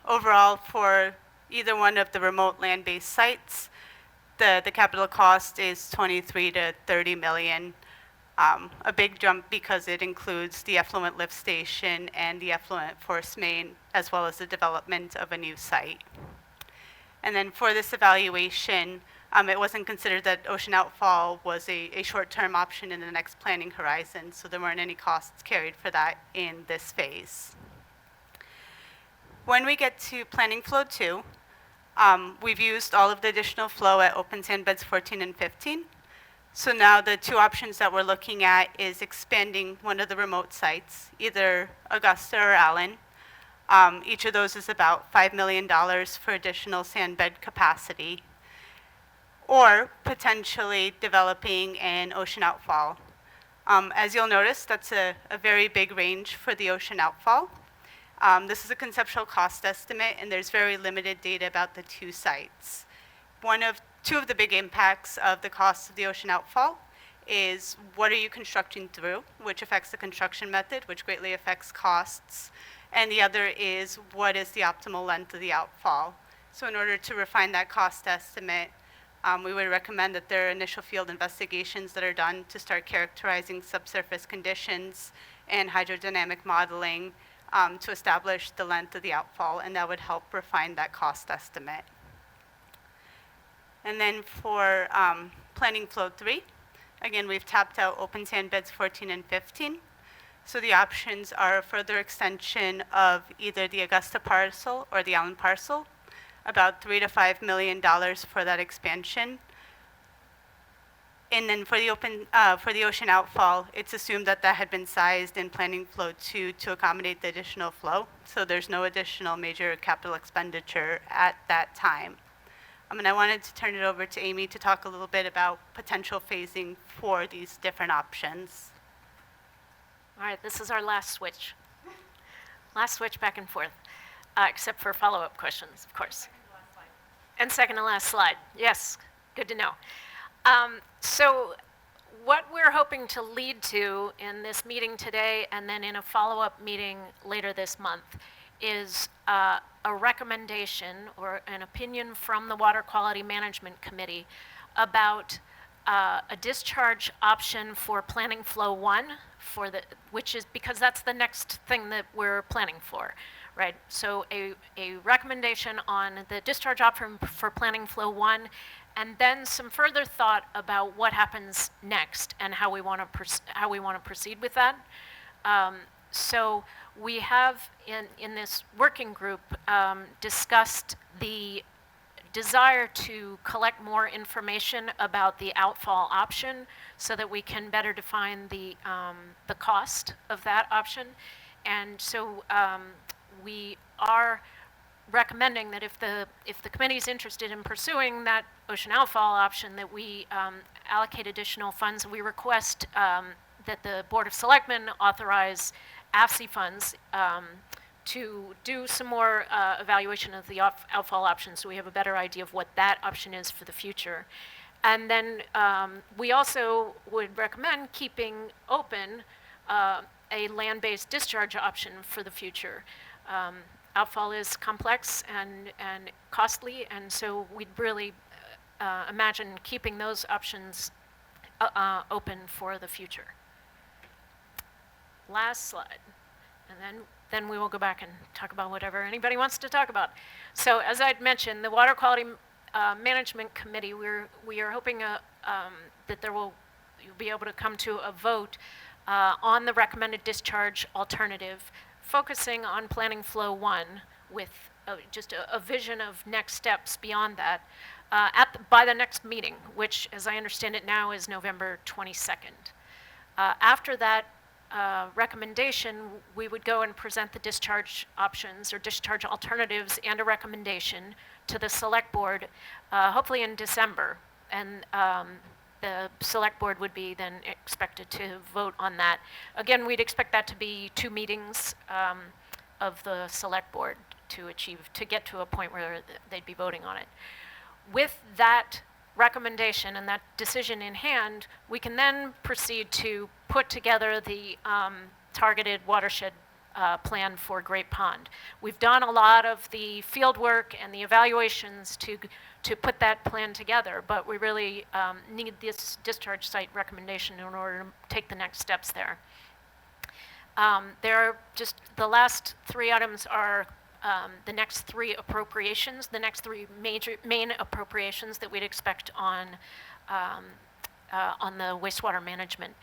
Overall, for either one of the remote land-based sites, the capital cost is 23 to 30 million. A big jump because it includes the effluent lift station and the effluent force main, as well as the development of a new site. And then for this evaluation, it wasn't considered that ocean outfall was a short-term option in the next planning horizon, so there weren't any costs carried for that in this phase. When we get to planning flow 2, we've used all of the additional flow at open sand beds 14 and 15. So now the 2 options that we're looking at is expanding one of the remote sites, either Augusta or Allen. Each of those is about $5 million for additional sand bed capacity, or potentially developing an ocean outfall. As you'll notice, that's a very big range for the ocean outfall. This is a conceptual cost estimate, and there's very limited data about the 2 sites. Two of the big impacts of the cost of the ocean outfall is what are you constructing through, which affects the construction method, which greatly affects costs, and the other is what is the optimal length of the outfall. So in order to refine that cost estimate, we would recommend that there are initial field investigations that are done to start characterizing subsurface conditions and hydrodynamic modeling to establish the length of the outfall, and that would help refine that cost estimate. And then for planning flow 3, again, we've tapped out open sand beds 14 and 15. So the options are a further extension of either the Augusta parcel or the Allen parcel, about $3 to $5 million for that expansion. And then for the ocean outfall, it's assumed that that had been sized in planning flow 2 to accommodate the additional flow. So there's no additional major capital expenditure at that time. And I wanted to turn it over to Amy to talk a little bit about potential phasing for these different options. All right, this is our last switch. Last switch back and forth, except for follow-up questions, of course. And second to last slide. Yes, good to know. So what we're hoping to lead to in this meeting today and then in a follow-up meeting later this month is a recommendation or an opinion from the Water Quality Management Committee about a discharge option for planning flow 1 which is because that's the next thing that we're planning for, right? So a recommendation on the discharge option for planning flow 1, and then some further thought about what happens next and how we want to proceed with that. So we have in this working group discussed the desire to collect more information about the outfall option so that we can better define the cost of that option. And so we are recommending that if the committee is interested in pursuing that ocean outfall option, that we allocate additional funds. We request that the Board of Selectmen authorize AFSI funds to do some more evaluation of the outfall option so we have a better idea of what that option is for the future. And then we also would recommend keeping open a land-based discharge option for the future. Outfall is complex and costly, and so we'd really imagine keeping those options open for the future. Last slide, and then we will go back and talk about whatever anybody wants to talk about. So as I'd mentioned, the Water Quality Management Committee, we are hoping that you'll be able to come to a vote on the recommended discharge alternative, focusing on planning flow 1 with just a vision of next steps beyond that by the next meeting, which, as I understand it now, is November 22nd. After that recommendation, we would go and present the discharge options or discharge alternatives and a recommendation to the select board, hopefully in December. And the select board would be then expected to vote on that. Again, we'd expect that to be 2 meetings of the select board to get to a point where they'd be voting on it. With that recommendation and that decision in hand, we can then proceed to put together the targeted watershed plan for Great Pond. We've done a lot of the field work and the evaluations to put that plan together, but we really need this discharge site recommendation in order to take the next steps there. There are just the last 3 items are the next 3 appropriations, the next 3 main appropriations that we'd expect on the wastewater management.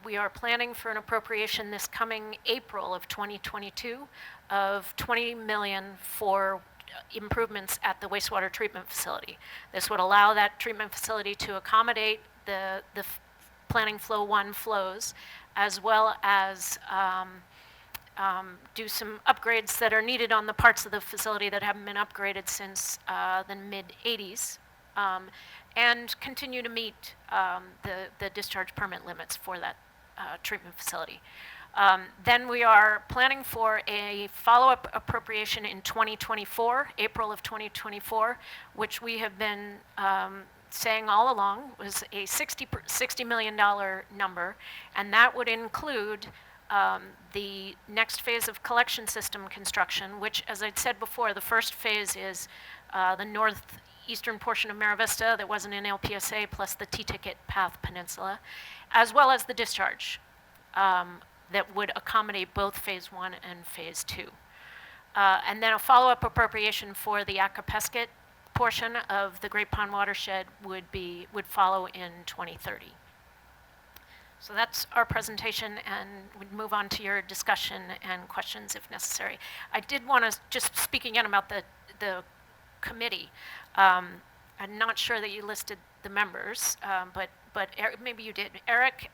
We are planning for an appropriation this coming April of 2022 of $20 million for improvements at the wastewater treatment facility. This would allow that treatment facility to accommodate the planning flow 1 flows, as well as do some upgrades that are needed on the parts of the facility that haven't been upgraded since the mid-'80s, and continue to meet the discharge permit limits for that treatment facility. Then we are planning for a follow-up appropriation in 2024, April of 2024, which we have been saying all along was a $60 million number, and that would include the next phase of collection system construction, which, as I'd said before, the first phase is the northeastern portion of Mara Vista that wasn't in LPSA, plus the T-Ticket Path Peninsula, as well as the discharge that would accommodate both phase 1 and phase 2. And then a follow-up appropriation for the Acapesket portion of the Great Pond watershed would follow in 2030. So that's our presentation, and we'd move on to your discussion and questions if necessary. I did want to just speak again about the committee. I'm not sure that you listed the members, but maybe you did. Eric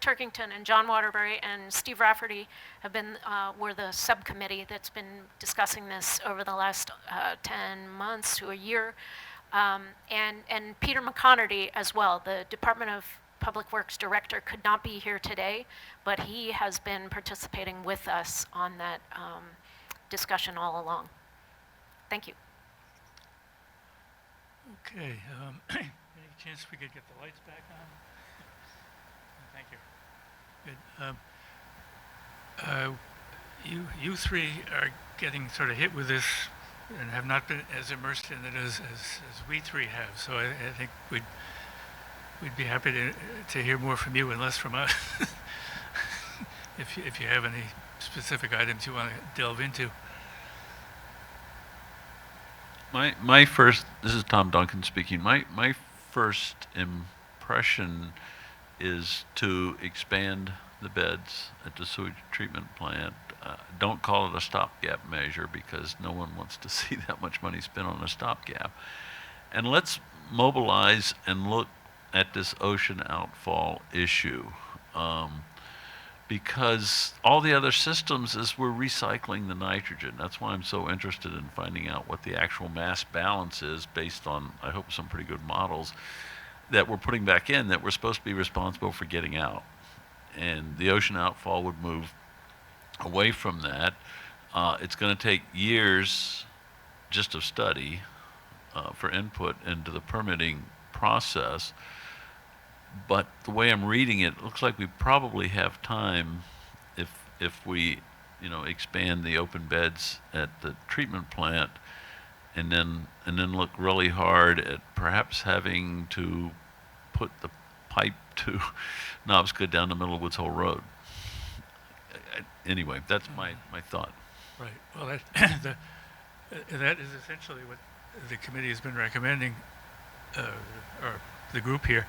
Turkington and John Waterbury and Steve Rafferty have been were the subcommittee that's been discussing this over the last 10 months to a year, and Peter McConerty as well, the Department of Public Works Director, could not be here today, but he has been participating with us on that discussion all along. Thank you. Okay, any chance we could get the lights back on? Thank you. Good. You three are getting sort of hit with this and have not been as immersed in it as we three have. So I think we'd be happy to hear more from you and less from us. if you have any specific items you want to delve into. My first, this is Tom Duncan speaking, my first impression is to expand the beds at the sewage treatment plant. Don't call it a stopgap measure because no one wants to see that much money spent on a stopgap. And let's mobilize and look at this ocean outfall issue. Because all the other systems is we're recycling the nitrogen. That's why I'm so interested in finding out what the actual mass balance is based on, I hope, some pretty good models that we're putting back in that we're supposed to be responsible for getting out. And the ocean outfall would move away from that. It's going to take years just of study for input into the permitting process. But the way I'm reading it, it looks like we probably have time if we, expand the open beds at the treatment plant, and then look really hard at perhaps having to put the pipe to Knobska down the middle of Woods Hole Road. Anyway, that's my thought. Right. Well, that is essentially what the committee has been recommending, or the group here.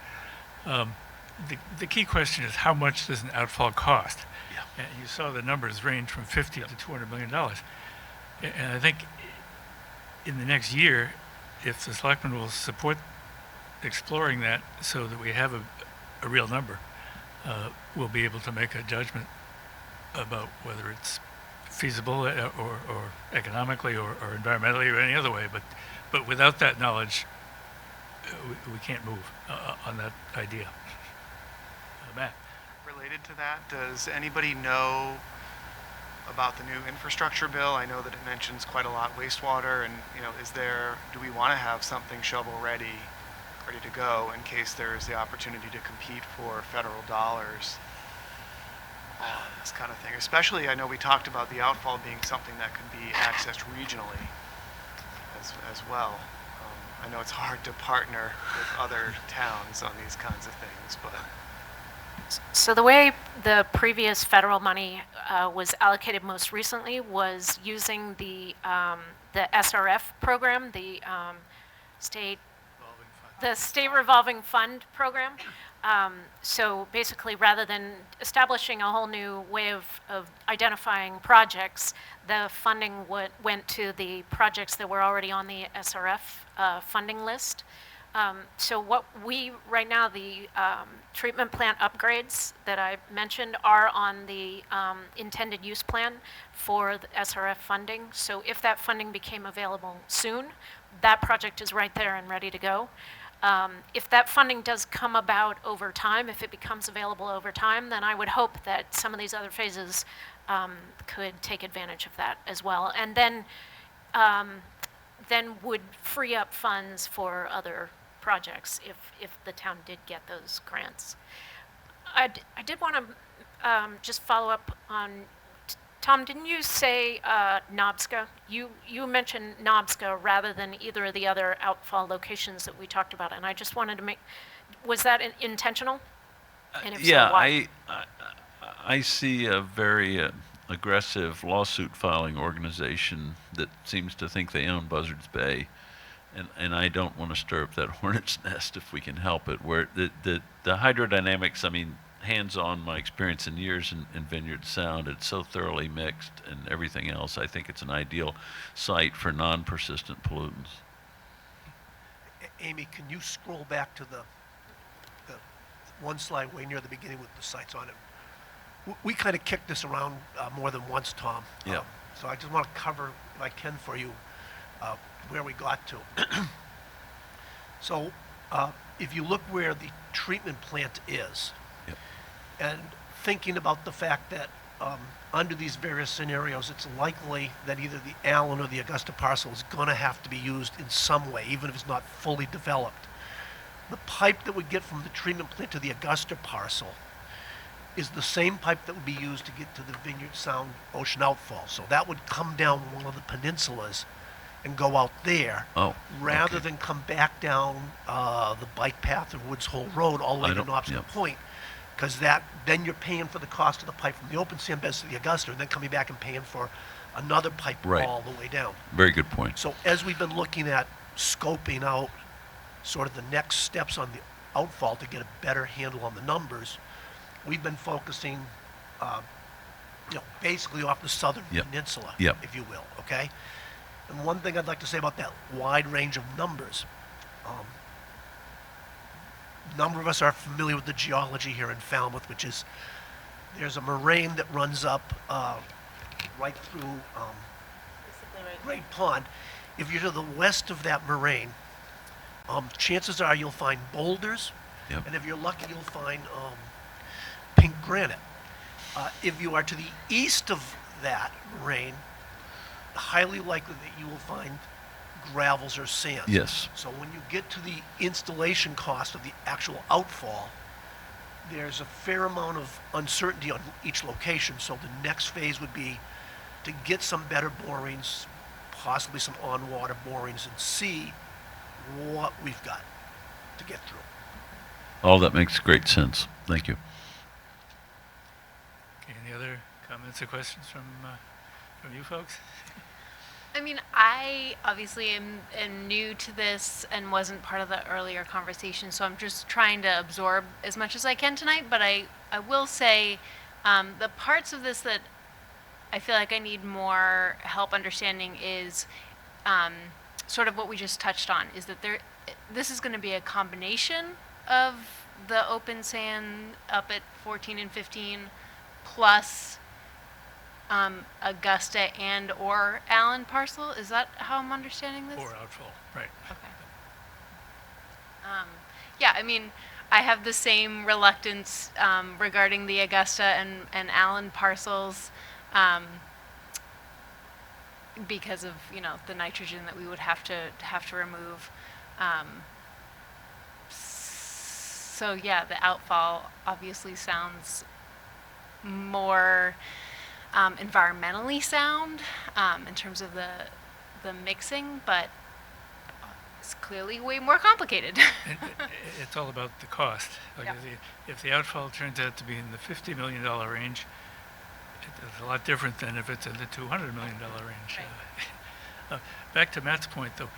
The key question is how much does an outfall cost? Yeah. And you saw the numbers range from $50 to $200 million. And I think in the next year, if the selectmen will support exploring that so that we have a real number, we'll be able to make a judgment about whether it's feasible or economically or environmentally or any other way. But without that knowledge, we can't move on that idea. Matt. Related to that, does anybody know about the new infrastructure bill? I know that it mentions quite a lot wastewater, and do we want to have something shovel ready to go in case there's the opportunity to compete for federal dollars on this kind of thing? Especially, I know we talked about the outfall being something that could be accessed regionally as well. I know it's hard to partner with other towns on these kinds of things, but... So the way the previous federal money was allocated most recently was using the SRF program, the state revolving fund program. So basically, rather than establishing a whole new way of identifying projects, the funding went to the projects that were already on the SRF funding list. So what right now, the treatment plant upgrades that I mentioned are on the intended use plan for the SRF funding. So if that funding became available soon, that project is right there and ready to go. If that funding does come about over time, if it becomes available over time, then I would hope that some of these other phases could take advantage of that as well. And then would free up funds for other projects if the town did get those grants. I did want to just follow up on, Tom, didn't you say Knobska? You mentioned Knobska rather than either of the other outfall locations that we talked about, and I just wanted to was that intentional? And if Yeah, so, why? I see a very aggressive lawsuit filing organization that seems to think they own Buzzards Bay. And I don't want to stir up that hornet's nest if we can help it. Where the hydrodynamics, I mean, hands-on, my experience in years in Vineyard Sound, it's so thoroughly mixed and everything else. I think it's an ideal site for non-persistent pollutants. Amy, can you scroll back to the one slide way near the beginning with the sites on it? We kind of kicked this around more than once, Tom. Yeah. So I just want to cover, if I can, for you where we got to. So if you look where the treatment plant is, Yep. and thinking about the fact that under these various scenarios, it's likely that either the Allen or the Augusta parcel is going to have to be used in some way, even if it's not fully developed. The pipe that would get from the treatment plant to the Augusta parcel is the same pipe that would be used to get to the Vineyard Sound Ocean Outfall. So that would come down one of the peninsulas and go out there, Oh, rather okay. than come back down the bike path or Woods Hole Road all the way I to don't- Knobson yeah. Point. Because then you're paying for the cost of the pipe from the open sand beds to the Augusta, and then coming back and paying for another pipe Right. all the way down. Very good point. So as we've been looking at scoping out sort of the next steps on the outfall to get a better handle on the numbers, we've been focusing, basically off the southern Yep. peninsula, Yep. if you will, okay? And one thing I'd like to say about that wide range of numbers, a number of us are familiar with the geology here in Falmouth, which is, there's a moraine that runs up right through Great Pond. If you're to the west of that moraine, chances are you'll find boulders, Yep. and if you're lucky, you'll find pink granite. If you are to the east of that moraine, highly likely that you will find gravels or sands. Yes. So when you get to the installation cost of the actual outfall, there's a fair amount of uncertainty on each location. So the next phase would be to get some better borings, possibly some on-water borings, and see what we've got to get through. All that makes great sense. Thank you. Okay, any other comments or questions from you folks? I mean, I obviously am new to this and wasn't part of the earlier conversation, so I'm just trying to absorb as much as I can tonight. But I will say the parts of this that I feel like I need more help understanding is sort of what we just touched on, is that this is going to be a combination of the open sand up at 14 and 15 plus Augusta and or Allen parcel. Is that how I'm understanding this? Or outfall, right. Okay. Yeah, I mean, I have the same reluctance regarding the Augusta and Allen parcels because of the nitrogen that we would have to remove. So yeah, the outfall obviously sounds more environmentally sound in terms of the mixing, but it's clearly way more complicated. It's all about the cost. Like Yeah. if the outfall turns out to be in the $50 million range, it's a lot different than if it's in the $200 million range. Back to Matt's point, though,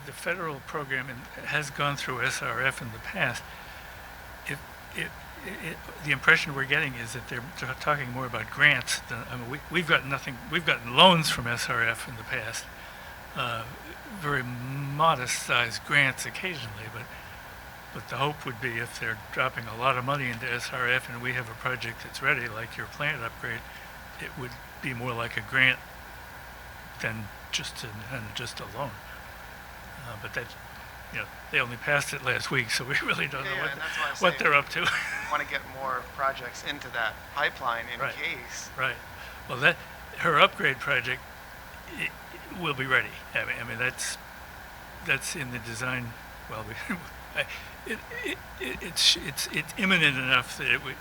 the federal program has gone through SRF in the past. The impression we're getting is that they're talking more about grants than, I mean, we've gotten nothing. We've gotten loans from SRF in the past, very modest-sized grants occasionally, but the hope would be if they're dropping a lot of money into SRF and we have a project that's ready, like your plant upgrade, it would be more like a grant than just a loan. But that, they only passed it last week, so we really don't know and that's why I what say they're up to. we want to get more projects into that pipeline in Right. case. Right. Well, her upgrade project will be ready. I mean that's in the design. Well, it's imminent enough that it would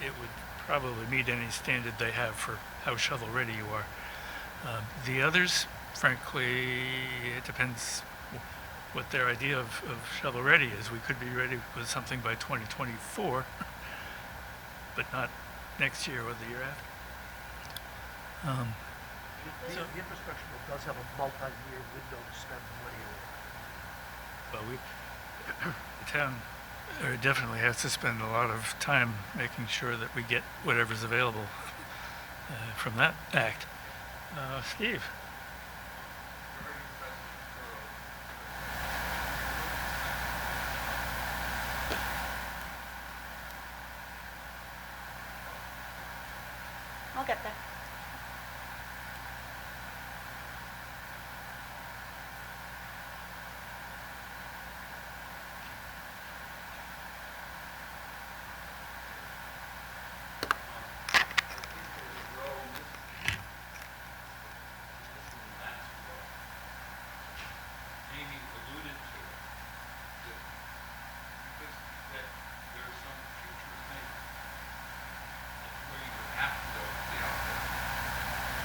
probably meet any standard they have for how shovel ready you are. The others, frankly, it depends what their idea of shovel ready is. We could be ready with something by 2024, but not next year or the year after. The infrastructure bill does have a multi-year window to spend the money on. Well, the town definitely has to spend a lot of time making sure that we get whatever's available from that act. Steve? I'll get there. Amy alluded to it, because that there's some future thing where you would have to go to the outfall.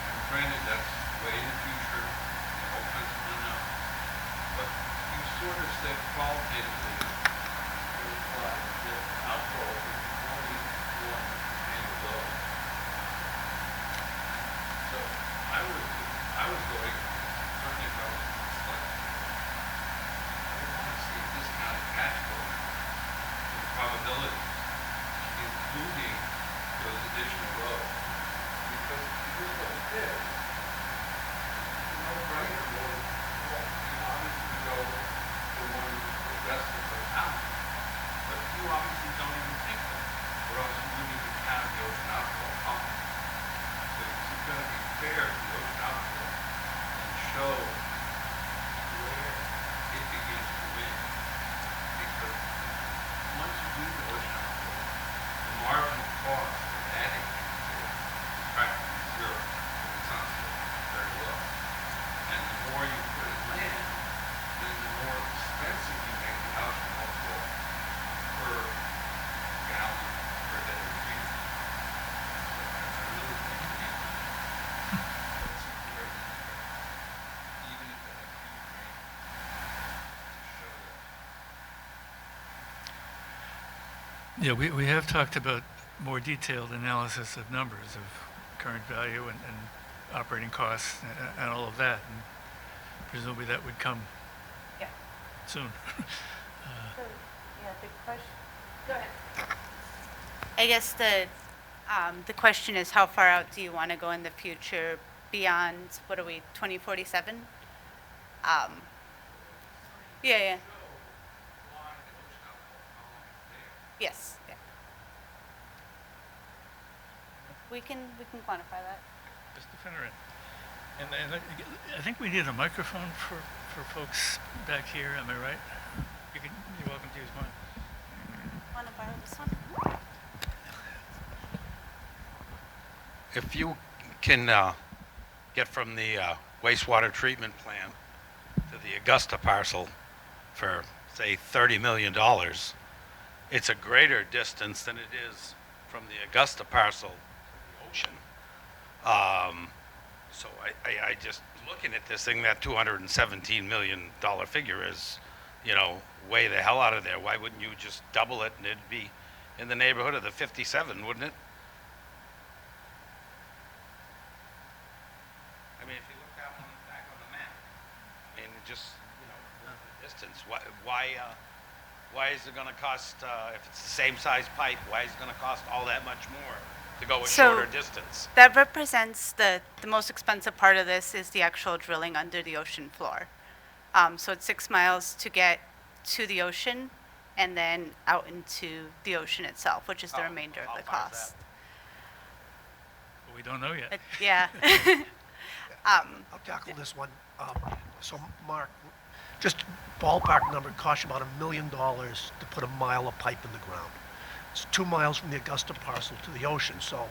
And granted, that's way in the future, and all kinds of unknowns. But you sort of said qualitatively, it was like that outfall is only one handle those. So I was going, certainly if I was selected, I would want to see a discounted cash flow with probabilities, including those additional rows. Because here's what it is. The no-brainer was, well, you obviously go for one that's best of the town. But you obviously don't even think that, or else you wouldn't even have the ocean outfall pump. So you've got to be fair to the ocean outfall and show where it begins to win. Because once you do the ocean outfall, the marginal cost of adding things to it is practically zero. If it's not zero, it's very low. And the more you put in land, then the more expensive you make the ocean outfall per gallon per day of treatment. So I really think we need to put some clear in there, even if it has huge range, to show that. Yeah, we have talked about more detailed analysis of numbers of current value and operating costs and all of that. And presumably that would come Yeah. soon. So, yeah, the question. Go ahead. I guess the question is, how far out do you want to go in the future beyond, what are we, 2047? Yeah. Yes. Yeah. We can quantify that. Just to finish it. And I think we need a microphone for folks back here, am I right? You're welcome to use mine. Want to borrow this one? If you can get from the wastewater treatment plant to the Augusta parcel for, say, $30 million, it's a greater distance than it is from the Augusta parcel to the ocean. So I just, looking at this thing, that $217 million figure is, way the hell out of there. Why wouldn't you just double it and it'd be in the neighborhood of the 57, wouldn't it? I mean, if you look that one back on the map, I mean, just, the distance, why is it gonna cost, if it's the same size pipe, why is it gonna cost all that much more to go a So- shorter distance? That represents the most expensive part of this is the actual drilling under the ocean floor. So it's 6 miles to get to the ocean and then out into the ocean itself, which is the Oh, remainder of how the far is cost. But we don't know yet. Yeah. I'll tackle this one. So Mark, just ballpark number, cost you about $1 million to put a mile of pipe in the ground. It's 2 miles from the Augusta parcel to the ocean, so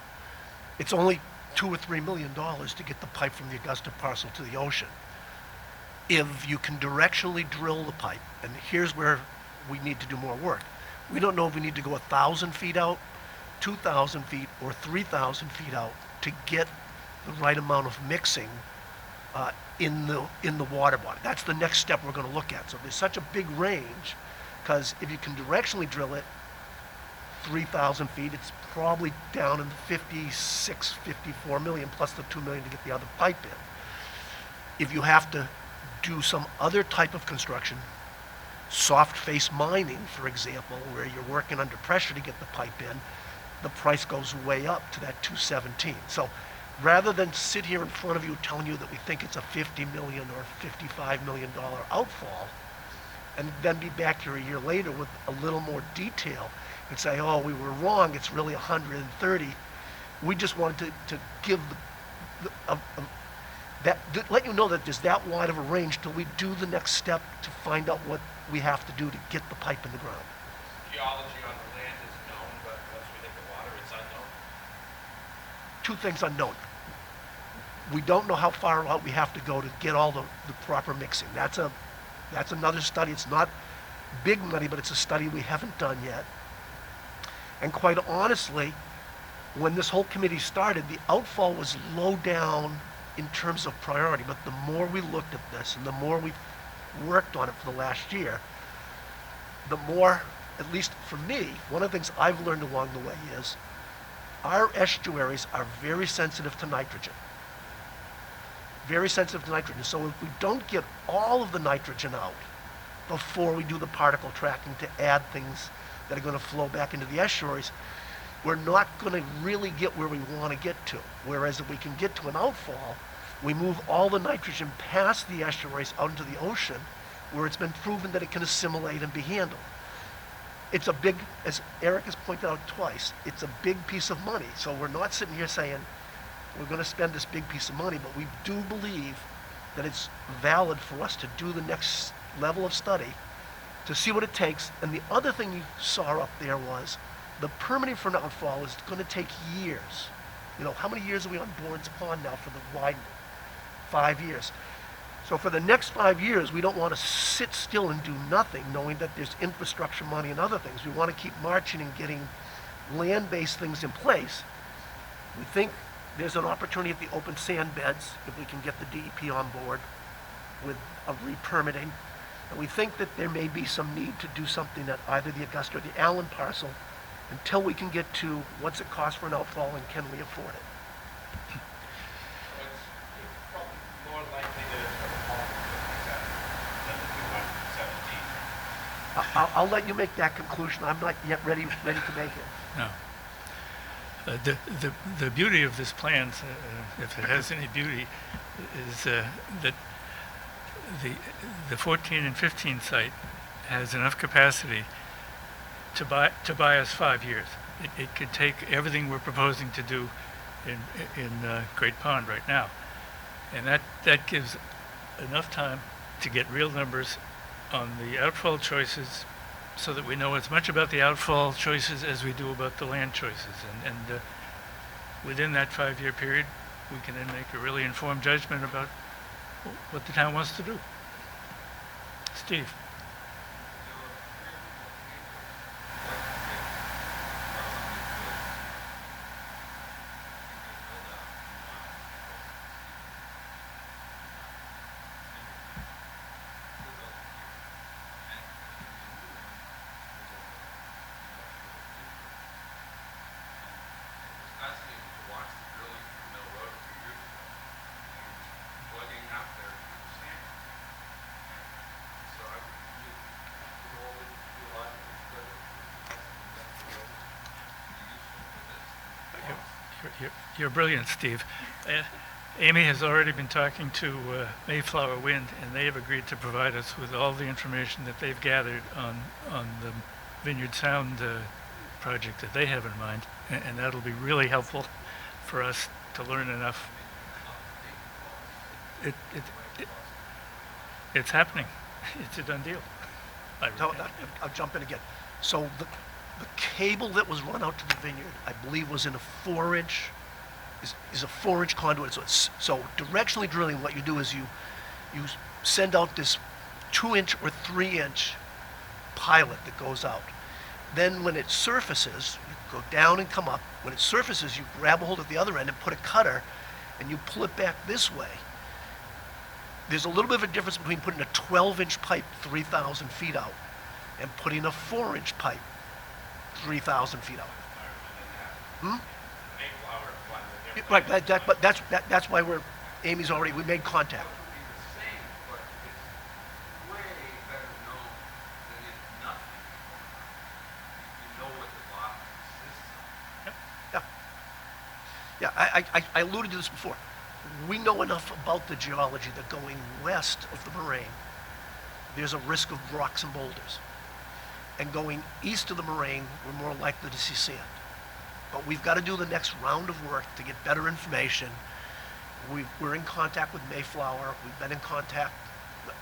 it's only $2 or $3 million to get the pipe from the Augusta parcel to the ocean. If you can directionally drill the pipe, and here's where we need to do more work. We don't know if we need to go 1,000 feet out, 2,000 feet, or 3,000 feet out to get the right amount of mixing in the water body. That's the next step we're going to look at. So there's such a big range, because if you can directionally drill it 3,000 feet, it's probably down in the 56, 54 million, plus the 2 million to get the other pipe in. If you have to do some other type of construction, soft face mining, for example, where you're working under pressure to get the pipe in, the price goes way up to that 217. So rather than sit here in front of you telling you that we think it's a $50 million or $55 million outfall, and then be back here a year later with a little more detail and say, oh, we were wrong, it's really 130, we just wanted to give let you know that there's that wide of a range till we do the next step to find out what we have to do to get the pipe in the ground. Geology on the land is known, but once we hit the water, it's unknown. Two things unknown. We don't know how far out we have to go to get all the proper mixing. That's another study. It's not big money, but it's a study we haven't done yet. And quite honestly, when this whole committee started, the outfall was low down in terms of priority, but the more we looked at this and the more we worked on it for the last year, the more, at least for me, one of the things I've learned along the way is our estuaries are very sensitive to nitrogen. Very sensitive to nitrogen. So if we don't get all of the nitrogen out before we do the particle tracking to add things that are going to flow back into the estuaries, we're not going to really get where we want to get to. Whereas if we can get to an outfall, we move all the nitrogen past the estuaries out into the ocean, where it's been proven that it can assimilate and be handled. It's a big, as Eric has pointed out twice, it's a big piece of money. So we're not sitting here saying we're going to spend this big piece of money, but we do believe that it's valid for us to do the next level of study to see what it takes. And the other thing you saw up there was the permitting for an outfall is going to take years. You know, how many years are we on Bourne's Pond now for the widening? 5 years. So for the next 5 years, we don't want to sit still and do nothing, knowing that there's infrastructure money and other things. We want to keep marching and getting land-based things in place. We think there's an opportunity at the open sand beds if we can get the DEP on board with a re-permitting. And we think that there may be some need to do something at either the Augusta or the Allen parcel until we can get to what's it cost for an outfall and can we afford it. So it's probably more likely to fall than the 217. I'll let you make that conclusion. I'm not yet ready to make it. No. The beauty of this plan, if it has any beauty, is that the 14 and 15 site has enough capacity to buy us 5 years. It could take everything we're proposing to do in Great Pond right now, and that gives enough time to get real numbers on the outfall choices, so that we know as much about the outfall choices as we do about the land choices, and within that 5-year period, we can then make a really informed judgment about what the town wants to do. Steve. You're brilliant, Steve. Amy has already been talking to Mayflower Wind, and they have agreed to provide us with all the information that they've gathered on the Vineyard Sound project that they have in mind, and that'll be really helpful for us to learn enough. It's happening. It's a done deal. I'll jump in again. So the cable that was run out to the vineyard, I believe, was in a 4-inch, is a 4-inch conduit. So directionally drilling, what you do is you send out this 2-inch or 3-inch pilot that goes out. Then when it surfaces, you go down and come up. When it surfaces, you grab a hold at the other end and put a cutter, and you pull it back this way. There's a little bit of a difference between putting a 12-inch pipe 3,000 feet out and putting a 4-inch pipe 3,000 feet out. Right, but that's why Amy's already, we made contact. Yeah, I alluded to this before. We know enough about the geology that going west of the moraine, there's a risk of rocks and boulders. And going east of the moraine, we're more likely to see sand. But we've got to do the next round of work to get better information. We're in contact with Mayflower. We've been in contact,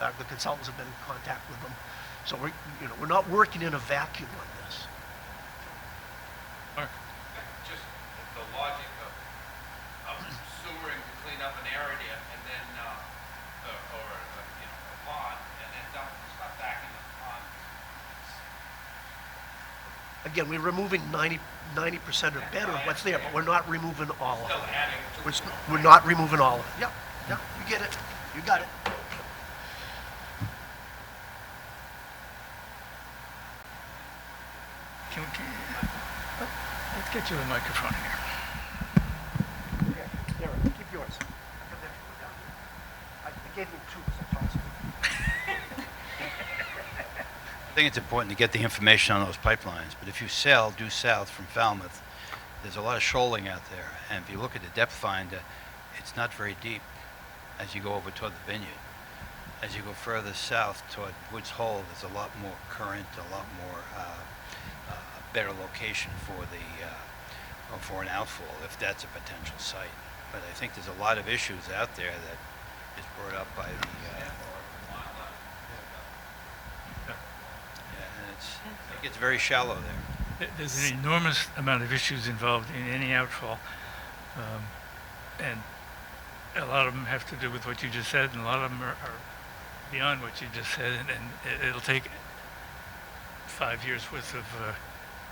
the consultants have been in contact with them. So we're not working in a vacuum on this. Mark? Just the logic of sewering to clean up an area and then, or a pond, and then dumping stuff back in the pond. Again, we're removing 90% or better of what's there, but we're not removing all of Still it. adding to We're not removing all of it. Yep, yep, you get it. You got it. Let's get you the microphone here. Here, keep yours. I've got that one down here. I gave you two because I thought so. I think it's important to get the information on those pipelines, but if you sail due south from Falmouth, there's a lot of shoaling out there, and if you look at the depth finder, it's not very deep as you go over toward the vineyard. As you go further south toward Woods Hole, there's a lot more current, a lot more better location for for an outfall, if that's a potential site. But I think there's a lot of issues out there that is brought up by the it gets very shallow there. There's an enormous amount of issues involved in any outfall. And a lot of them have to do with what you just said, and a lot of them are beyond what you just said, and it'll take 5 years worth of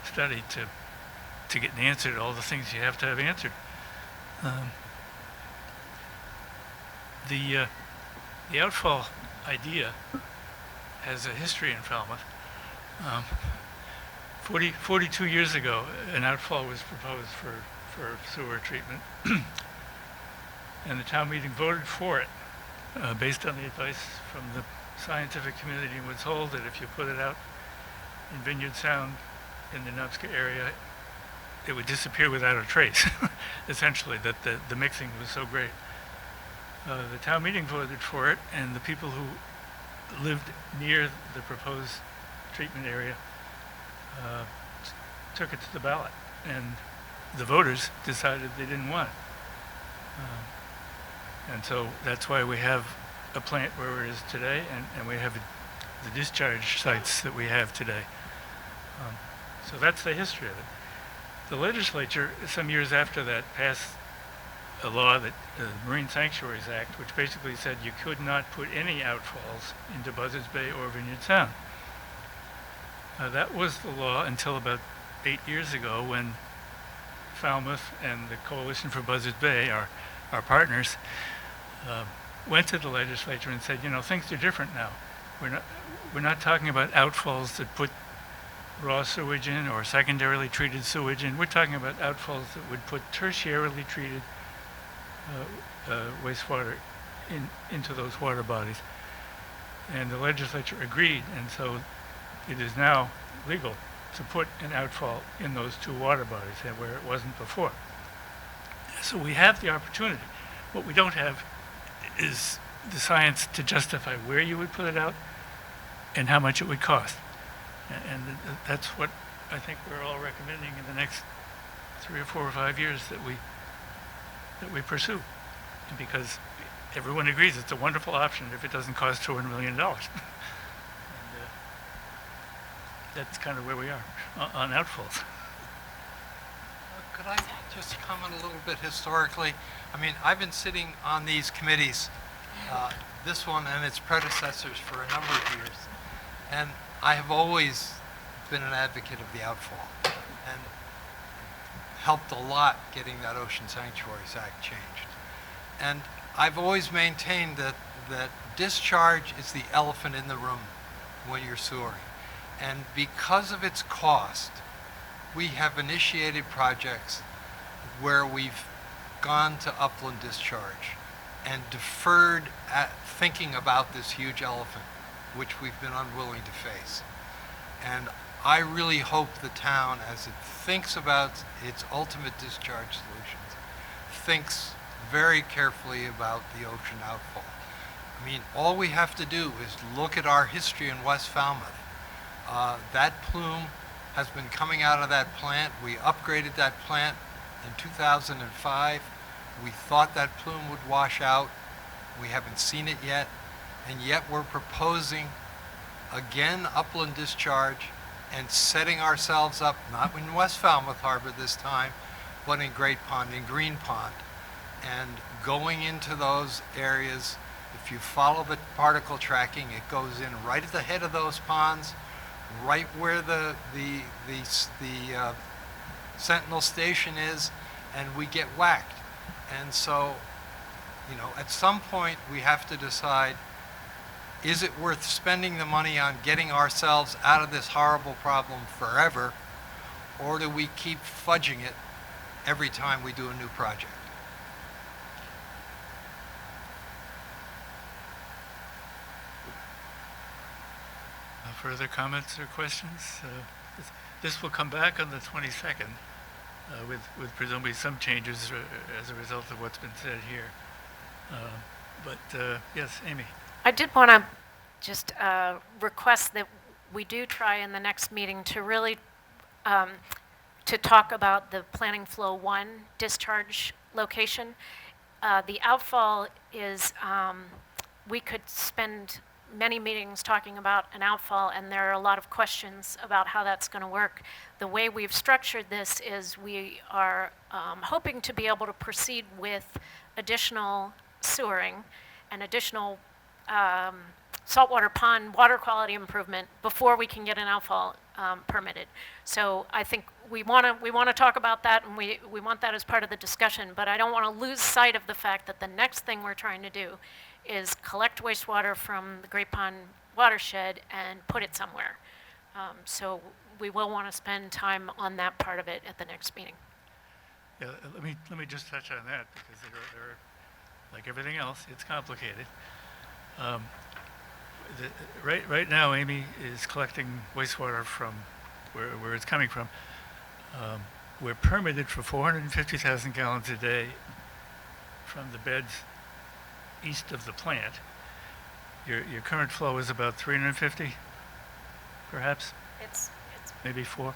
study to get an answer to all the things you have to have answered. The outfall idea has a history in Falmouth. 42 years ago, an outfall was proposed for sewer treatment, and the town meeting voted for it, based on the advice from the scientific community, and was told that if you put it out in Vineyard Sound in the Nubska area, it would disappear without a trace, essentially, that the mixing was so great. The town meeting voted for it, and the people who lived near the proposed treatment area took it to the ballot, and the voters decided they didn't want it. And so that's why we have a plant where it is today, and we have the discharge sites that we have today. So that's the history of it. The legislature, some years after that, passed a law, that the Marine Sanctuaries Act, which basically said you could not put any outfalls into Buzzards Bay or Vineyard Sound. That was the law until about 8 years ago, when Falmouth and the Coalition for Buzzards Bay, our partners, went to the legislature and said, things are different now. We're not talking about outfalls that put raw sewage in or secondarily treated sewage in. We're talking about outfalls that would put tertiarily treated wastewater into those water bodies. And the legislature agreed, and so it is now legal to put an outfall in those two water bodies, where it wasn't before. So we have the opportunity. What we don't have is the science to justify where you would put it out and how much it would cost. And that's what I think we're all recommending in the next 3 or 4 or 5 years that we pursue, because everyone agrees it's a wonderful option if it doesn't cost $200 million. And that's kind of where we are on outfalls. Could I just comment a little bit historically? I mean, I've been sitting on these committees, this one and its predecessors, for a number of years, and I have always been an advocate of the outfall and helped a lot getting that Ocean Sanctuaries Act changed. And I've always maintained that discharge is the elephant in the room when you're sewering. And because of its cost, we have initiated projects where we've gone to upland discharge and deferred at thinking about this huge elephant, which we've been unwilling to face. And I really hope the town, as it thinks about its ultimate discharge solutions, thinks very carefully about the ocean outfall. I mean, all we have to do is look at our history in West Falmouth. That plume has been coming out of that plant. We upgraded that plant in 2005. We thought that plume would wash out. We haven't seen it yet. And yet we're proposing, again, upland discharge and setting ourselves up, not in West Falmouth Harbor this time, but in Great Pond, in Green Pond. And going into those areas, if you follow the particle tracking, it goes in right at the head of those ponds, right where the Sentinel station is, and we get whacked. And so, you know, at some point we have to decide, is it worth spending the money on getting ourselves out of this horrible problem forever, or do we keep fudging it every time we do a new project? Further comments or questions? This will come back on the 22nd with presumably some changes as a result of what's been said here. Yes, Amy. I did want to just request that we do try in the next meeting to really to talk about the Planning Flow 1 discharge location. The outfall is, we could spend many meetings talking about an outfall, and there are a lot of questions about how that's going to work. The way we've structured this is we are hoping to be able to proceed with additional sewering and additional saltwater pond water quality improvement before we can get an outfall permitted. So I think we want to talk about that, and we want that as part of the discussion, but I don't want to lose sight of the fact that the next thing we're trying to do is collect wastewater from the Great Pond watershed and put it somewhere. So we will want to spend time on that part of it at the next meeting. Yeah, let me just touch on that, because there are, like everything else, it's complicated. Right now, Amy is collecting wastewater from where it's coming from. We're permitted for 450,000 gallons a day from the beds east of the plant. Your current flow is about 350, perhaps? It's Maybe 4?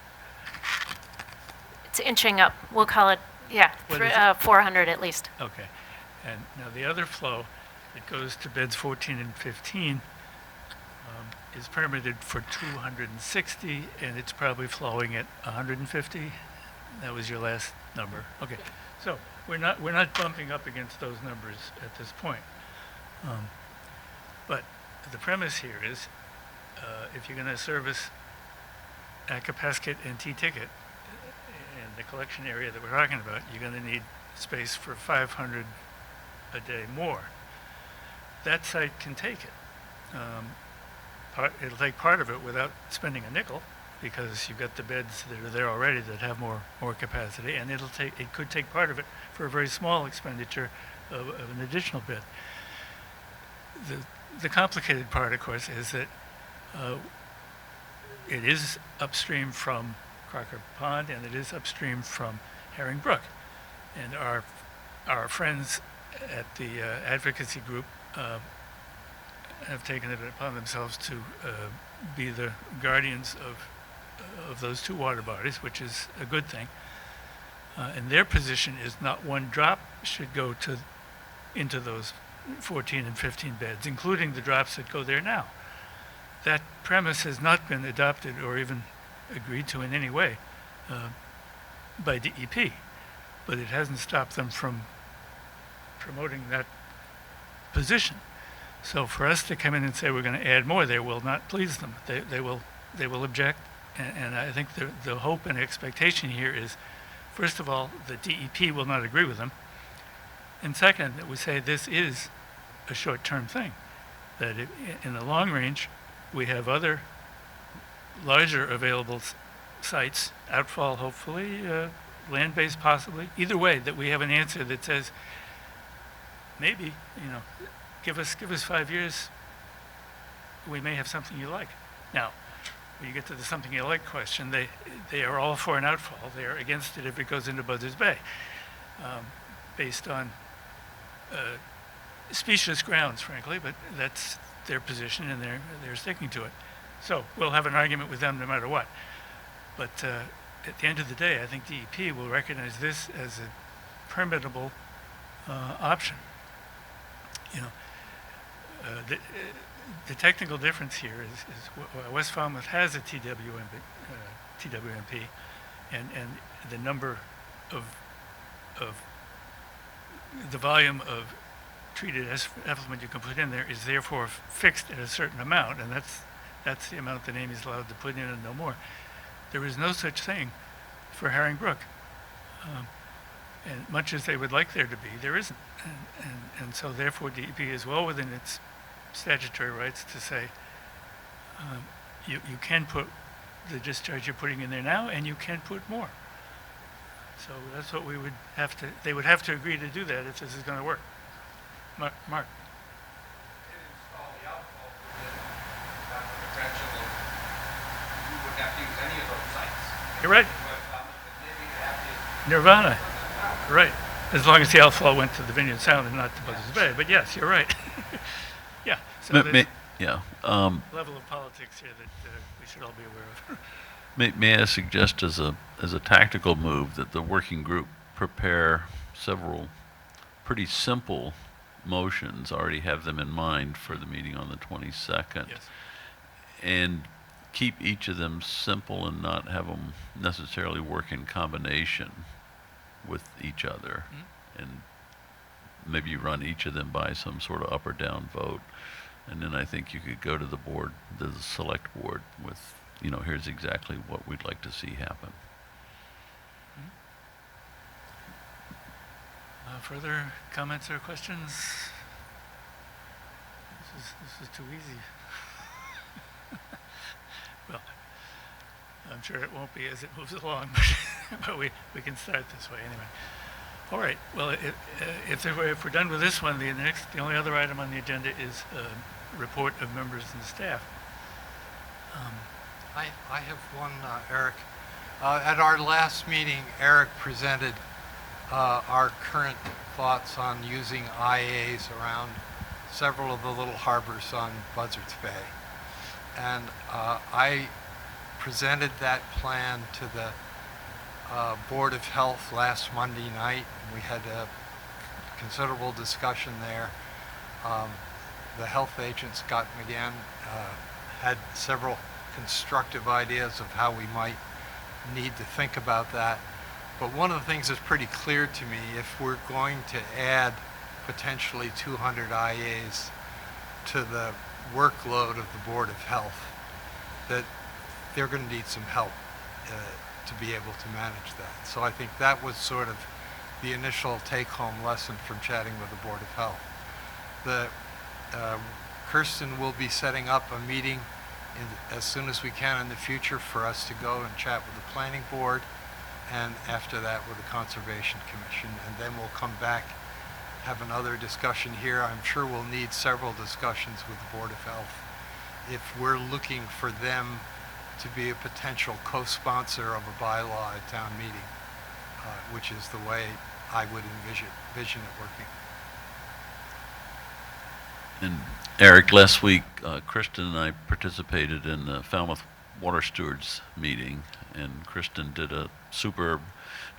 It's inching up. We'll call it, yeah, What is it? 400 at least. Okay. And now the other flow that goes to beds 14 and 15 is permitted for 260, and it's probably flowing at 150. That was your last number. Okay. So we're not bumping up against those numbers at this point. But the premise here is, if you're going to service Acapasket and T-Ticket in the collection area that we're talking about, you're going to need space for 500 a day more. That site can take it. It'll take part of it without spending a nickel, because you've got the beds that are there already that have more capacity, and it could take part of it for a very small expenditure of an additional bed. The complicated part, of course, is that it is upstream from Crocker Pond, and it is upstream from Herring Brook. And our friends at the advocacy group have taken it upon themselves to be the guardians of those two water bodies, which is a good thing. And their position is not one drop should go into those 14 and 15 beds, including the drops that go there now. That premise has not been adopted or even agreed to in any way by DEP, but it hasn't stopped them from promoting that position. So for us to come in and say we're going to add more there will not please them. They will object, and I think the hope and expectation here is, first of all, the DEP will not agree with them, and second, that we say this is a short-term thing, that in the long range we have other larger available sites, outfall hopefully, land-based possibly, either way, that we have an answer that says maybe, give us 5 years, we may have something you like. Now, when you get to the something you like question, they are all for an outfall. They are against it if it goes into Buzzards Bay, based on specious grounds, frankly, but that's their position, and they're sticking to it. So we'll have an argument with them no matter what. But at the end of the day, I think DEP will recognize this as a permittable option. You know, the technical difference here is West Falmouth has a TWMP, and the number of the volume of treated effluent you can put in there is therefore fixed at a certain amount, and that's the amount that Amy's allowed to put in and no more. There is no such thing for Herring Brook. And much as they would like there to be, there isn't. And so therefore DEP is well within its statutory rights to say, you can put the discharge you're putting in there now, and you can put more. So that's what we would have to, they would have to agree to do that if this is going to work. Mark? Install the outfall within the potential of, you wouldn't have to use any of those sites. You're right. Nirvana. Right. As long as the outfall went to the Vineyard Sound and not to Buzzards Bay. But yes, you're right. Yeah. So there's Yeah. a level of politics here that we should all be aware of. May I suggest as a tactical move that the working group prepare several pretty simple motions, already have them in mind for the meeting on the 22nd. Yes. And keep each of them simple and not have them necessarily work in combination with each other. Mm-hmm. And maybe you run each of them by some sort of up or down vote. And then I think you could go to the board, the select board, with, you know, here's exactly what we'd like to see happen. Further comments or questions? This is too easy. Well, I'm sure it won't be as it moves along, but we can start this way anyway. All right. Well, if we're done with this one, the only other item on the agenda is a report of members and staff. I have one, Eric. At our last meeting, Eric presented our current thoughts on using IAs around several of the little harbors on Buzzards Bay. And I presented that plan to the Board of Health last Monday night. We had a considerable discussion there. The health agent, Scott McGann, had several constructive ideas of how we might need to think about that. But one of the things that's pretty clear to me, if we're going to add potentially 200 IAs to the workload of the Board of Health, that they're going to need some help to be able to manage that. So I think that was sort of the initial take-home lesson from chatting with the Board of Health. Kirsten will be setting up a meeting as soon as we can in the future for us to go and chat with the Planning Board, and after that with the Conservation Commission, and then we'll come back, have another discussion here. I'm sure we'll need several discussions with the Board of Health if we're looking for them to be a potential co-sponsor of a bylaw at town meeting, which is the way I would envision it working. And Eric, last week, Kristen and I participated in the Falmouth Water Stewards meeting, and Kristen did a superb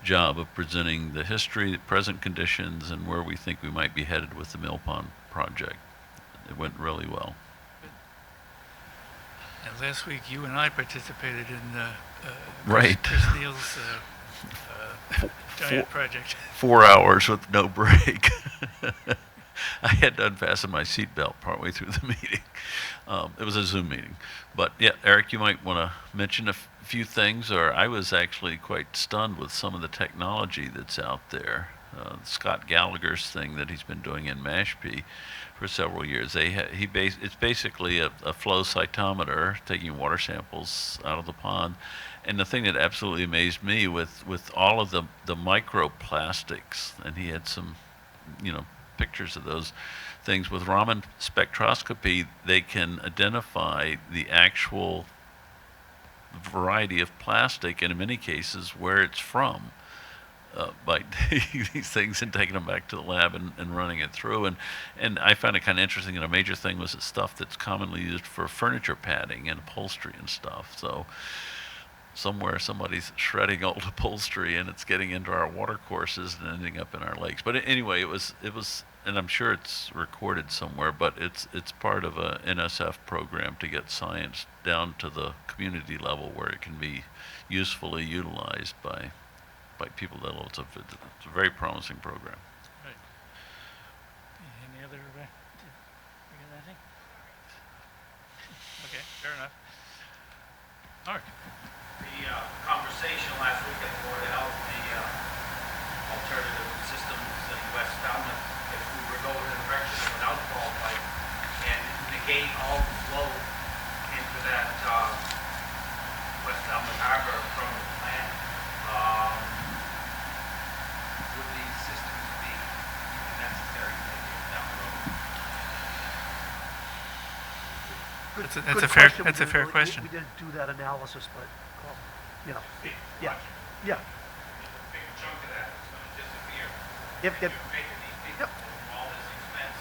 job of presenting the history, the present conditions, and where we think we might be headed with the Mill Pond project. It went really well. And last week, you and I participated in Right. Chris Neal's giant project. 4 hours with no break. I had to unfasten my seatbelt partway through the meeting. It was a Zoom meeting. But yeah, Eric, you might want to mention a few things, or I was actually quite stunned with some of the technology that's out there. Scott Gallagher's thing that he's been doing in Mashpee for several years. It's basically a flow cytometer taking water samples out of the pond. And the thing that absolutely amazed me with all of the microplastics, and he had some, pictures of those things with Raman spectroscopy, they can identify the actual variety of plastic, and in many cases where it's from, by taking these things and taking them back to the lab and running it through. And I found it kind of interesting, and a major thing was the stuff that's commonly used for furniture padding and upholstery and stuff. So somewhere somebody's shredding old upholstery and it's getting into our water courses and ending up in our lakes. But anyway, it was, and I'm sure it's recorded somewhere, but it's part of a NSF program to get science down to the community level where it can be usefully utilized by people that it's a very promising program. Right. Any other, you got anything? Okay, fair enough. Mark? The conversation last week at the Board of Health, the alternative systems in West Falmouth, if we were going in the direction of an outfall pipe and negate all the flow into that West Falmouth harbor from the plant, would these systems be even necessary maybe down the road? That's a fair question. We didn't do that analysis, but, you know, Big yeah, project. yeah. A big chunk of that is going to disappear. If- You're making these people do all this expense,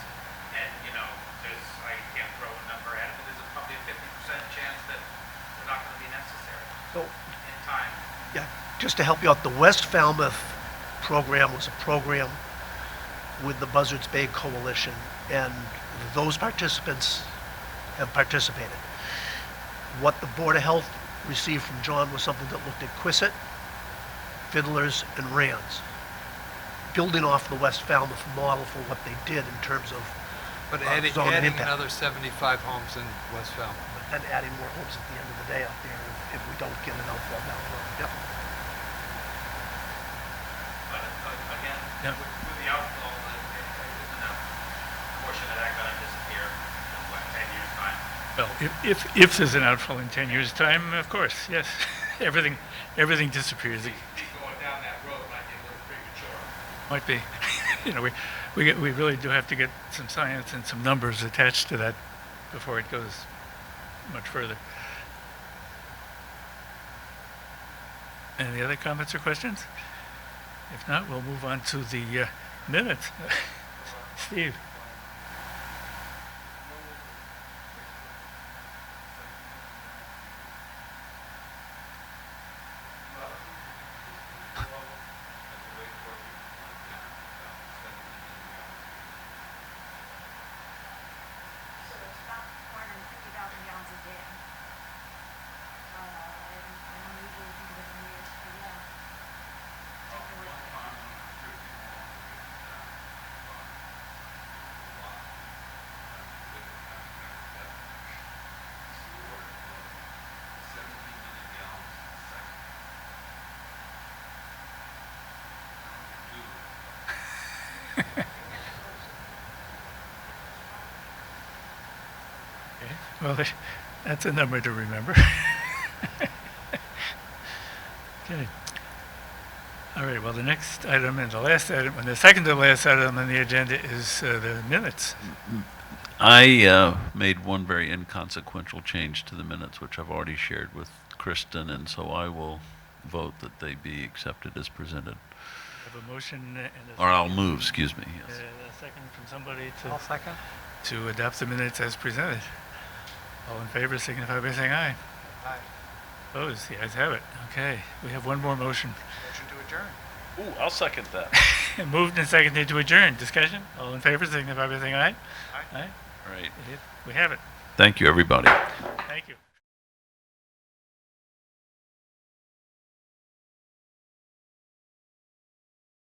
and, I can't throw a number at it, but there's probably a 50% chance that they're not going to be necessary So, in time. yeah, just to help you out, the West Falmouth program was a program with the Buzzards Bay Coalition, and those participants have participated. What the Board of Health received from John was something that looked at Quisset, Fiddlers, and Rands, building off the West Falmouth model for what they did in terms of But zone and adding impact. another 75 homes in West Falmouth. And adding more homes at the end of the day out there if we don't get an outfall down the road. Yep. But again, Yeah. with the outfall, isn't a portion of that going to disappear in, 10 years' time? Well, if there's an outfall in 10 years' time, of course, yes. Everything disappears. Going down that road might be a little premature. Might be. We really do have to get some science and some numbers attached to that before it goes much further. Any other comments or questions? If not, we'll move on to the minutes. Steve? So it's about 450,000 gallons a day. I don't usually think of it in years, but yeah. Take the word for it. Okay. Well, that's a number to remember. Okay. All right, well, the next item and the last item, and the second to last item on the agenda is the minutes. I made one very inconsequential change to the minutes, which I've already shared with Kristen, and so I will vote that they be accepted as presented. I have a motion and a Or I'll second. move, excuse me, yes. A second from somebody I'll second. to adopt the minutes as presented. All in favor signify by saying aye. Aye. Opposed, the ayes have it. Okay, we have one more motion. Motion to adjourn. Ooh, I'll second that. Moved and seconded to adjourn. Discussion? All in favor signify by saying aye. Aye. Aye. All right. We have it. Thank you, everybody. Thank you.